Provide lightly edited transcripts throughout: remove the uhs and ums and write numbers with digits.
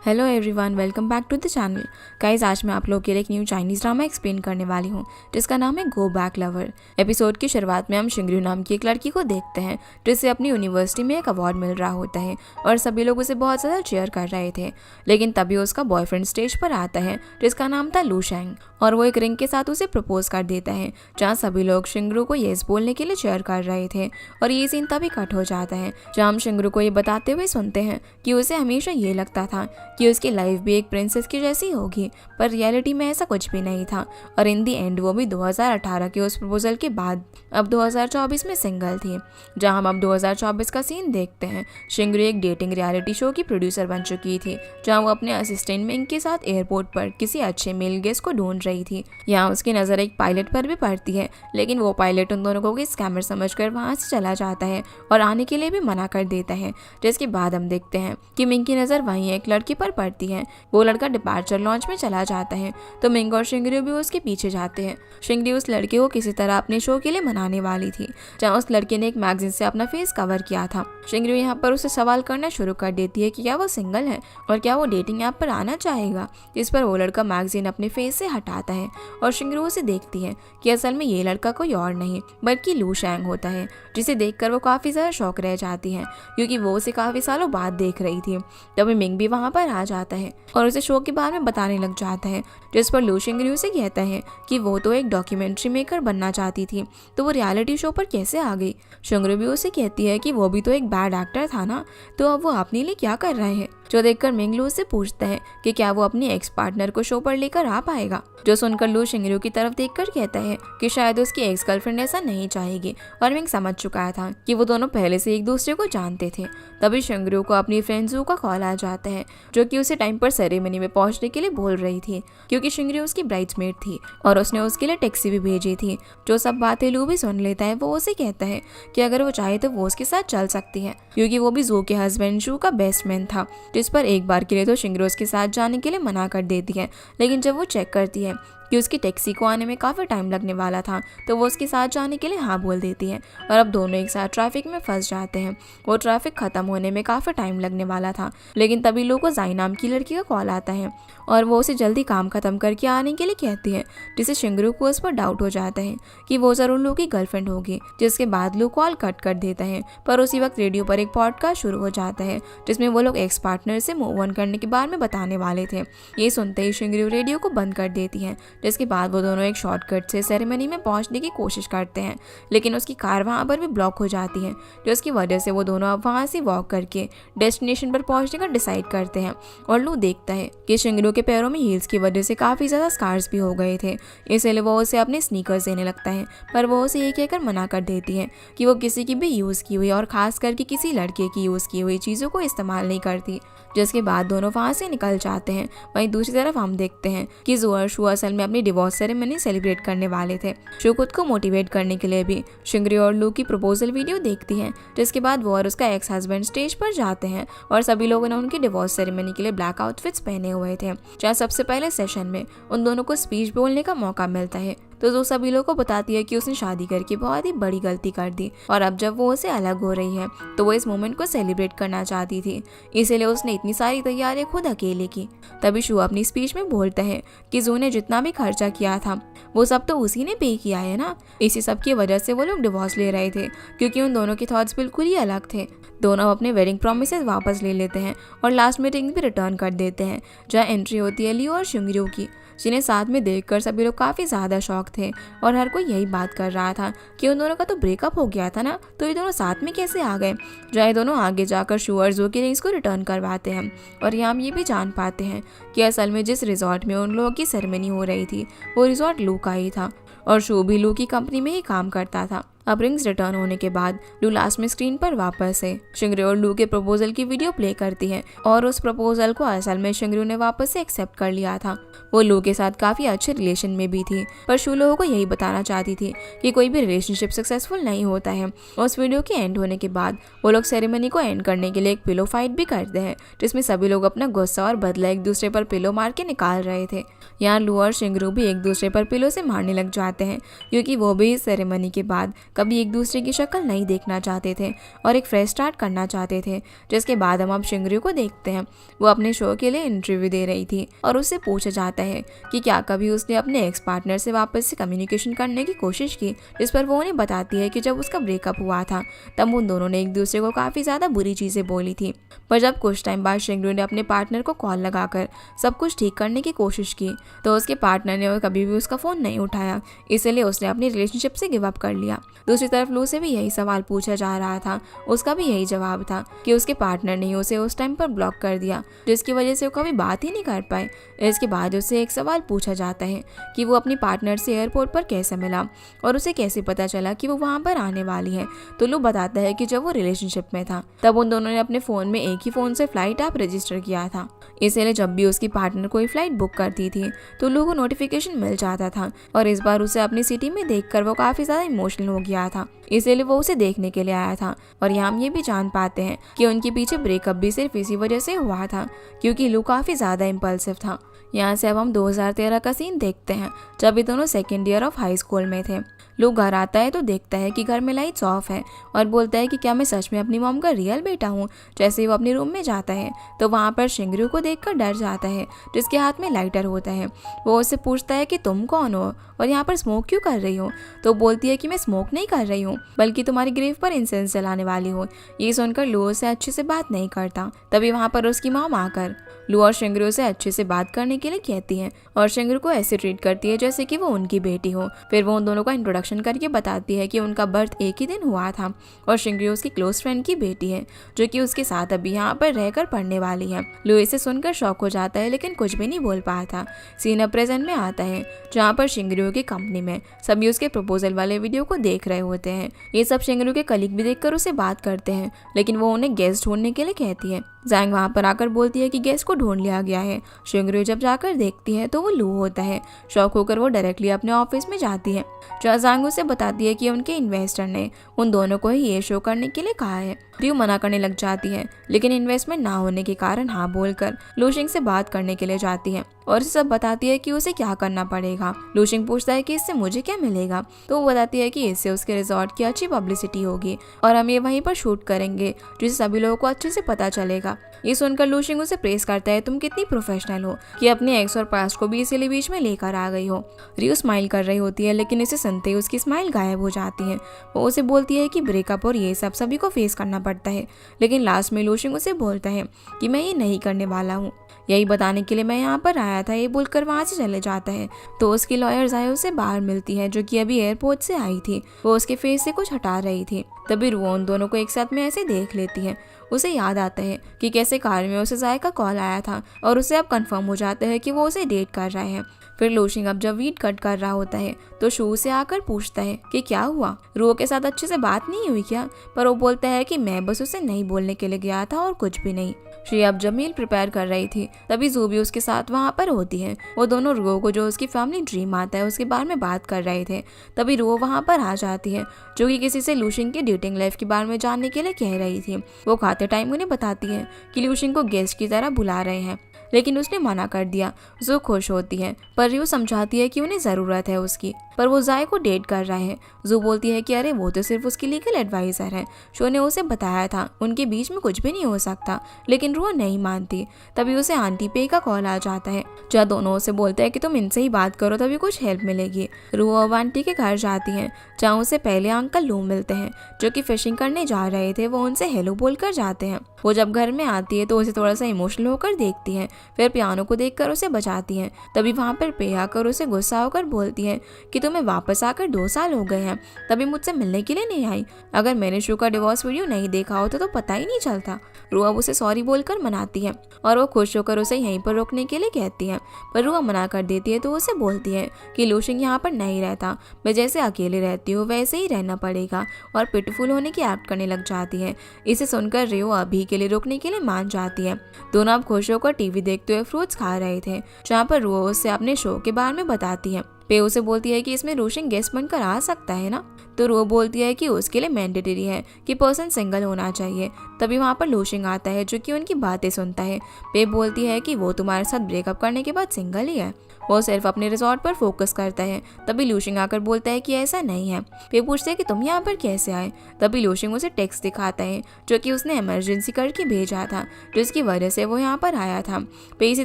Hello everyone, welcome back to the channel. Guys, आज मैं आप लोगों के लिए एक न्यू चाइनीज़ ड्रामा एक्सप्लेन करने वाली हूँ जिसका नाम है गो बैक लवर। एपिसोड की शुरुआत में हम शिंगरू नाम की एक लड़की को देखते हैं जिसे अपनी यूनिवर्सिटी में एक अवार्ड मिल रहा होता है और सभी लोग उसे बहुत ज़्यादा चेयर कर रहे थे। लेकिन तभी उसका बॉयफ्रेंड स्टेज पर आता है जिसका नाम था लू शेंग और वो एक रिंग के साथ उसे प्रपोज कर देता है, जहाँ सभी लोग शिंगरू को येस बोलने के लिए चेयर कर रहे थे। और ये सीन तभी कट हो जाता है जहाँ हम शिंगरू को ये बताते हुए सुनते हैं कि उसे हमेशा ये लगता था कि उसकी लाइफ भी एक प्रिंसेस की जैसी होगी, पर रियलिटी में ऐसा कुछ भी नहीं था। और इन दी एंड वो भी 2018 के उस प्रपोजल के बाद अब 2024 में सिंगल थी। जहां हम अब 2024 का सीन देखते हैं। शिंगरू एक डेटिंग रियलिटी शो की प्रोड्यूसर बन चुकी थी, जहां वो अपने असिस्टेंट मिंग के साथ एयरपोर्ट पर किसी अच्छे मेल गेस्ट को ढूंढ रही थी। यहाँ उसकी नज़र एक पायलट पर भी पड़ती है, लेकिन वो पायलट उन दोनों को स्कैमर समझकर वहाँ से चला जाता है और आने के लिए भी मना कर देता है। जिसके बाद हम देखते हैं कि मिंग की नज़र वहीं एक लड़की पर पड़ती है। वो लड़का डिपार्चर लॉन्च में चला जाता है तो मिंग और शिंगरू भी उसके पीछे जाते हैं। शिंगरू उस लड़के को किसी तरह अपने शो के लिए मनाने वाली थी, जहाँ उस लड़के ने एक मैगजीन से अपना फेस कवर किया था। शिंगरू यहाँ पर उसे सवाल करना शुरू कर देती है कि क्या वो सिंगल है और क्या वो डेटिंग ऐप पर आना चाहेगा। इस पर वो लड़का मैगजीन अपने फेस से हटाता है और शिंगरू उसे देखती है कि असल में ये लड़का कोई और नहीं बल्कि लू शेंग होता है, जिसे देखकर वो काफी ज्यादा शौक रह जाती है क्योंकि वो उसे काफी सालों बाद देख रही थी। तभी मिंग भी वहाँ पर आ जाता है और उसे शो के बारे में बताने लग जाता है, जिस पर लू शिंगरू से कहता है कि वो तो एक डॉक्यूमेंट्री मेकर बनना चाहती थी, तो वो रियलिटी शो पर कैसे आ गई। शिंगरू भी उसे कहती है कि वो भी तो एक बैड एक्टर था ना, तो अब वो अपने लिए क्या कर रहे हैं। जो देखकर मिंग लू से पूछता है कि क्या वो अपनी एक्स पार्टनर को शो पर लेकर आ पाएगा। जो सुनकर लू शिंगरू की तरफ देखकर कहता है कि शायद उसकी एक्स गर्लफ्रेंड ऐसा नहीं चाहेगी, और मिंग समझ चुका था कि वो दोनों पहले से एक दूसरे को जानते थे। तभी शिंगरू को अपनी फ्रेंड जू का कॉल आ जाता है, जो कि उसे टाइम पर सेरेमनी में पहुंचने के लिए बोल रही थी क्योंकि शिंगरू उसकी ब्राइड्समेड थी और उसने उसके लिए टैक्सी भी भेजी थी। जो सब बातें लू भी सुन लेता है। वो उसे कहता है कि अगर वो चाहे तो वो उसके साथ चल सकती है क्योंकि वो भी जू के हस्बैंड जू का बेस्ट मैन था। जिस पर एक बार के लिए तो शिंगरू उसके साथ जाने के लिए मना कर देती है, लेकिन जब वो चेक करती है कि उसकी टैक्सी को आने में काफ़ी टाइम लगने वाला था तो वो उसके साथ जाने के लिए हाँ बोल देती है और अब दोनों एक साथ ट्रैफिक में फंस जाते हैं। वो ट्रैफिक खत्म होने में काफ़ी टाइम लगने वाला था, लेकिन तभी लोगों को जाई नाम की लड़की का कॉल आता है और वो उसे जल्दी काम खत्म करके आने के लिए कहती है, जिससे शिंगरू को उस पर डाउट हो जाता है कि वो ज़रूर लू की गर्लफ्रेंड होगी। जिसके बाद लू कॉल कट कर देता है, पर उसी वक्त रेडियो पर एक पॉडकास्ट शुरू हो जाता है जिसमें वो लोग एक्स पार्टनर से मूव ऑन करने के बारे में बताने वाले थे। ये सुनते ही शिंगरू रेडियो को बंद कर देती है, जिसके बाद वो दोनों एक शॉर्टकट से सेरेमनी में पहुंचने की कोशिश करते हैं, लेकिन उसकी कार वहां पर भी ब्लॉक हो जाती है, जिसकी वजह से वो दोनों अब वहां से वॉक करके डेस्टिनेशन पर पहुंचने का डिसाइड करते हैं। और लू देखता है कि शिंगरू के पैरों में हील्स की वजह से काफ़ी ज़्यादा स्कार्स भी हो गए थे, इसलिए वो उसे अपने स्नीकर्स देने लगता है, पर वो उसे ये कहकर मना कर देती है कि वो किसी की भी यूज़ की हुई और ख़ास करके किसी लड़के की यूज़ की हुई चीज़ों को इस्तेमाल नहीं करती। जिसके बाद दोनों वहाँ से निकल जाते हैं। वहीं दूसरी तरफ हम देखते हैं कि जू और शू असल में अपनी डिवोर्स सेरेमनी सेलिब्रेट करने वाले थे। शू खुद को मोटिवेट करने के लिए भी शिंगरू और लू की प्रपोजल वीडियो देखती है, जिसके बाद वो और उसका एक्स हस्बैंड स्टेज पर जाते हैं और सभी लोगों ने उनकी डिवोर्स सेरेमनी के लिए ब्लैक आउटफिट्स पहने हुए थे। जहाँ सबसे पहले सेशन में उन दोनों को स्पीच बोलने का मौका मिलता है, तो जो सभी लोगों को बताती है कि उसने शादी करके बहुत ही बड़ी गलती कर दी और अब जब वो उससे अलग हो रही है तो वो इस मोमेंट को सेलिब्रेट करना चाहती थी, इसीलिए उसने इतनी सारी तैयारियां खुद अकेले की। तभी शू अपनी स्पीच में बोलता है कि जू ने जितना भी खर्चा किया था वो सब तो उसी ने पे किया है ना। इसी सब की वजह से वो लोग डिवोर्स ले रहे थे क्योंकि उन दोनों के थॉट्स बिल्कुल ही अलग थे। दोनों अपने वेडिंग प्रॉमिसेस वापस ले लेते हैं और लास्ट में रिंग भी रिटर्न कर देते हैं, जहाँ एंट्री होती है ली और शिंगरू की, जिन्हें साथ में देखकर सभी लोग काफ़ी ज़्यादा शॉक थे और हर कोई यही बात कर रहा था कि उन दोनों का तो ब्रेकअप हो गया था ना, तो ये दोनों साथ में कैसे आ गए। जहाँ दोनों आगे जाकर शू और जू की रिंग्स को रिटर्न करवाते हैं और यहाँ हम ये भी जान पाते हैं कि असल में जिस रिजॉर्ट में उन लोगों की सेरेमनी हो रही थी वो रिजॉर्ट लू का ही था और शू भी लू की कंपनी में ही काम करता था। अब रिंग्स रिटर्न होने के बाद लू लास्ट में स्क्रीन पर वापस है। शिंगरू और लू के प्रपोजल की वीडियो प्ले करती है और उस प्रपोजल को असल में शिंगरू ने वापस से एक्सेप्ट कर लिया था। वो लू के साथ काफ़ी अच्छे रिलेशन में भी थी, पर शू लोगों को यही बताना चाहती थी कि कोई भी रिलेशनशिप सक्सेसफुल नहीं होता है। उस वीडियो के एंड होने के बाद वो लोग सेरेमनी को एंड करने के लिए एक पिलो फाइट भी करते हैं, जिसमें सभी लोग अपना गुस्सा और बदला एक दूसरे पर पिलो मार के निकाल रहे थे। यहाँ लू और शिंगरू भी एक दूसरे पर पिलो से मारने लग जाते हैं क्योंकि वो भी इस सेरेमनी के बाद कभी एक दूसरे की शक्ल नहीं देखना चाहते थे और एक फ्रेश स्टार्ट करना चाहते थे। जिसके बाद हम अब शिंगरू को देखते हैं। वो अपने शो के लिए इंटरव्यू दे रही थी और उससे पूछा जाता है कि क्या कभी उसने अपने एक्स पार्टनर से वापस से कम्युनिकेशन करने की कोशिश की। इस पर वो उन्हें बताती है कि जब उसका ब्रेकअप हुआ था तब उन दोनों ने एक दूसरे को काफ़ी ज़्यादा बुरी चीज़ें बोली थी, पर जब कुछ टाइम बाद शिंगरू ने अपने पार्टनर को कॉल लगाकर सब कुछ ठीक करने की कोशिश की तो उसके पार्टनर ने कभी भी उसका फ़ोन नहीं उठाया, इसलिए उसने अपनी रिलेशनशिप से गिव अप कर लिया। दूसरी तरफ लू से भी यही सवाल पूछा जा रहा था। उसका भी यही जवाब था कि उसके पार्टनर ने उसे उस टाइम पर ब्लॉक कर दिया, जिसकी वजह से वो कभी बात ही नहीं कर पाए। इसके बाद उससे एक सवाल पूछा जाता है कि वो अपनी पार्टनर से एयरपोर्ट पर कैसे मिला और उसे कैसे पता चला कि वो वहाँ पर आने वाली है। तो लू बताता है कि जब वो रिलेशनशिप में था तब उन दोनों ने अपने फ़ोन में एक ही फ़ोन से फ्लाइट ऐप रजिस्टर किया था, इसलिए जब भी उसकी पार्टनर कोई फ्लाइट बुक करती थी तो लू को नोटिफिकेशन मिल जाता था। और इस बार उसे अपनी सिटी में देखकर वो काफ़ी ज़्यादा इमोशनल हो गया था, इसलिए वो उसे देखने के लिए आया था। और यहाँ हम ये भी जान पाते हैं कि उनके पीछे ब्रेकअप भी सिर्फ इसी वजह से हुआ था क्योंकि लू काफ़ी ज़्यादा इम्पल्सिव था। यहाँ से अब हम 2013 का सीन देखते हैं जब ये दोनों second year of high school में थे। लू घर आता है तो देखता है कि घर में लाइट्स ऑफ है और बोलता है कि क्या मैं सच में अपनी मॉम का रियल बेटा हूँ। जैसे ही वो अपने रूम में जाता है तो वहाँ पर शिंगरू को देखकर डर जाता है, जिसके हाथ में लाइटर होता है। वो उससे पूछता है कि तुम कौन हो और यहाँ पर स्मोक क्यों कर रही हो। तो बोलती है कि मैं स्मोक नहीं कर रही हूँ बल्कि तुम्हारी ग्रेव पर इंसेंस जलाने वाली हूँ। ये सुनकर लू से अच्छे से बात नहीं करता। तभी वहाँ पर उसकी मॉम आकर लू और शिंगरू से अच्छे से बात करने के लिए कहती है और शिंगरू को ऐसे ट्रीट करती है जैसे कि वो उनकी बेटी हो। फिर वो उन दोनों का इंट्रोडक्शन करके बताती है कि उनका बर्थ एक ही दिन हुआ था और शिंगरू उसकी क्लोज फ्रेंड की बेटी है जो कि उसके साथ अभी यहाँ पर रहकर पढ़ने वाली है। लू इसे सुनकर शॉक हो जाता है लेकिन कुछ भी नहीं बोल पाता। सीन अब प्रेजेंट में आता है जहाँ पर शिंगरू की कंपनी में सभी उसके प्रपोजल वाले वीडियो को देख रहे होते हैं। ये सब शिंगरू के कलीग भी देखकर उसे बात करते हैं लेकिन वो उन्हें गेस्ट ढूंढने के लिए कहती है। जैंग वहाँ पर आकर बोलती है कि गेस्ट को ढूंढ लिया गया है। शिंगरू जब जाकर देखती है तो वो लू होता है। शॉक होकर वो डायरेक्टली अपने ऑफिस में जाती है जहाँ जैंग उसे बताती है कि उनके इन्वेस्टर ने उन दोनों को ही ये शो करने के लिए कहा है। रियो मना करने लग जाती है लेकिन इन्वेस्टमेंट ना होने के कारण हाँ बोलकर लूशिंग से बात करने के लिए जाती है और उसे सब बताती है कि उसे क्या करना पड़ेगा। लूशिंग पूछता है कि इससे मुझे क्या मिलेगा तो वो बताती है कि इससे उसके रिजॉर्ट की अच्छी पब्लिसिटी होगी और हम ये वहीं पर शूट करेंगे जिससे सभी लोगों को अच्छे से पता चलेगा। ये सुनकर लूशिंग उसे प्रेस करता है, तुम कितनी प्रोफेशनल हो कि अपने एक्स और पास्ट को भी इसीलिए बीच में लेकर आ गई हो। रियो स्माइल कर रही होती है लेकिन इसे सुनते ही उसकी स्माइल गायब हो जाती है। वो उसे बोलती है कि ब्रेकअप और ये सब सभी को फेस करना पड़ता है, लेकिन लास्ट में लूशिंग उसे बोलता है कि मैं ये नहीं करने वाला हूँ, यही बताने के लिए मैं यहाँ पर आया था। ये बोलकर वहाँ से चले जाता है तो उसकी लॉयर जायो से बाहर मिलती है जो कि अभी एयरपोर्ट से आई थी। वो उसके फेस से कुछ हटा रही थी। तभी रुओ उन दोनों को एक साथ में ऐसे देख लेती है। उसे याद आता है कि कैसे कार में उसे जाय का कॉल आया था और उसे अब कंफर्म हो जाता है कि वो उसे डेट कर रहे हैं। फिर लूशिंग अब जब वीट कट कर रहा होता है तो शू से आकर पूछता है कि क्या हुआ, रुओ के साथ अच्छे से बात नहीं हुई क्या। पर वो बोलता है कि मैं बस उसे नहीं बोलने के लिए गया था और कुछ भी नहीं। शी अब जब मील प्रिपेयर कर रही थी तभी जू भी उसके साथ वहाँ पर होती है। वो दोनों रुओ को जो उसकी फैमिली ड्रीम आता है उसके बारे में बात कर रहे थे। तभी रुओ वहाँ पर आ जाती है जो कि किसी से लूशिंग की डेटिंग लाइफ के बारे में जानने के लिए कह रही थी। वो खाते टाइम उन्हें बताती है कि लूशिंग को गेस्ट की तरह बुला रहे हैं लेकिन उसने मना कर दिया। जू खुश होती है पर रियो समझाती है कि उन्हें ज़रूरत है उसकी, पर वो जाय को डेट कर रहे हैं। जू बोलती है कि अरे वो तो सिर्फ उसकी लीगल एडवाइज़र है, शो ने उसे बताया था उनके बीच में कुछ भी नहीं हो सकता, लेकिन रुओ नहीं मानती। तभी उसे आंटी पे का कॉल आ जाता है जहाँ दोनों उसे बोलते हैं कि तुम इनसे ही बात करो तभी कुछ हेल्प मिलेगी। रुओ अब आंटी के घर जाती है जहाँ उसे पहले अंकल लू मिलते हैं जो कि फिशिंग करने जा रहे थे। वो उनसे हेलो बोलकर जाते हैं। वो जब घर में आती है तो उसे थोड़ा सा इमोशनल होकर देखती है, फिर पियानो को देखकर उसे बजाती है। तभी वहाँ पर पे आकर उसे गुस्सा होकर बोलती है कि तुम्हें वापस आकर 2 साल हो गए हैं, तभी मुझसे मिलने के लिए नहीं आई। अगर मैंने शू का डिवोर्स वीडियो नहीं देखा होता तो पता ही नहीं चलता। रुआ उसे सॉरी बोलकर मनाती है और वो खुश होकर उसे यहीं पर रोकने के लिए कहती है, पर रुआ मना कर देती है। तो उसे बोलती है कि लूशिंग यहाँ पर नहीं रहता, मैं जैसे अकेले रहती हूँ वैसे ही रहना पड़ेगा और पिटफुल होने की एक्ट करने लग जाती है। इसे सुनकर रियो अभी के लिए रोकने के लिए मान जाती है। दोनों अब खुश होकर टीवी देखते हुए फ्रूट्स खा रहे थे जहाँ पर रुआ उससे अपने शो के बारे में बताती है। पे उसे बोलती है कि इसमें रोशन गेस्ट बनकर आ सकता है ना। तो रो बोलती है कि उसके लिए मैंडेटरी है कि पर्सन सिंगल होना चाहिए। तभी वहाँ पर लूशिंग आता है जो कि उनकी बातें सुनता है। पे बोलती है कि वो तुम्हारे साथ ब्रेकअप करने के बाद सिंगल ही है, वो सिर्फ अपने रिजॉर्ट पर फोकस करता है। तभी लूशिंग आकर बोलता है कि ऐसा नहीं है। पे पूछते है कि तुम यहाँ पर कैसे आए। तभी लूशिंग उसे टेक्स्ट दिखाता है जो कि उसने इमरजेंसी करके भेजा था, जिसकी वजह से वो यहाँ पर आया था। पे इसे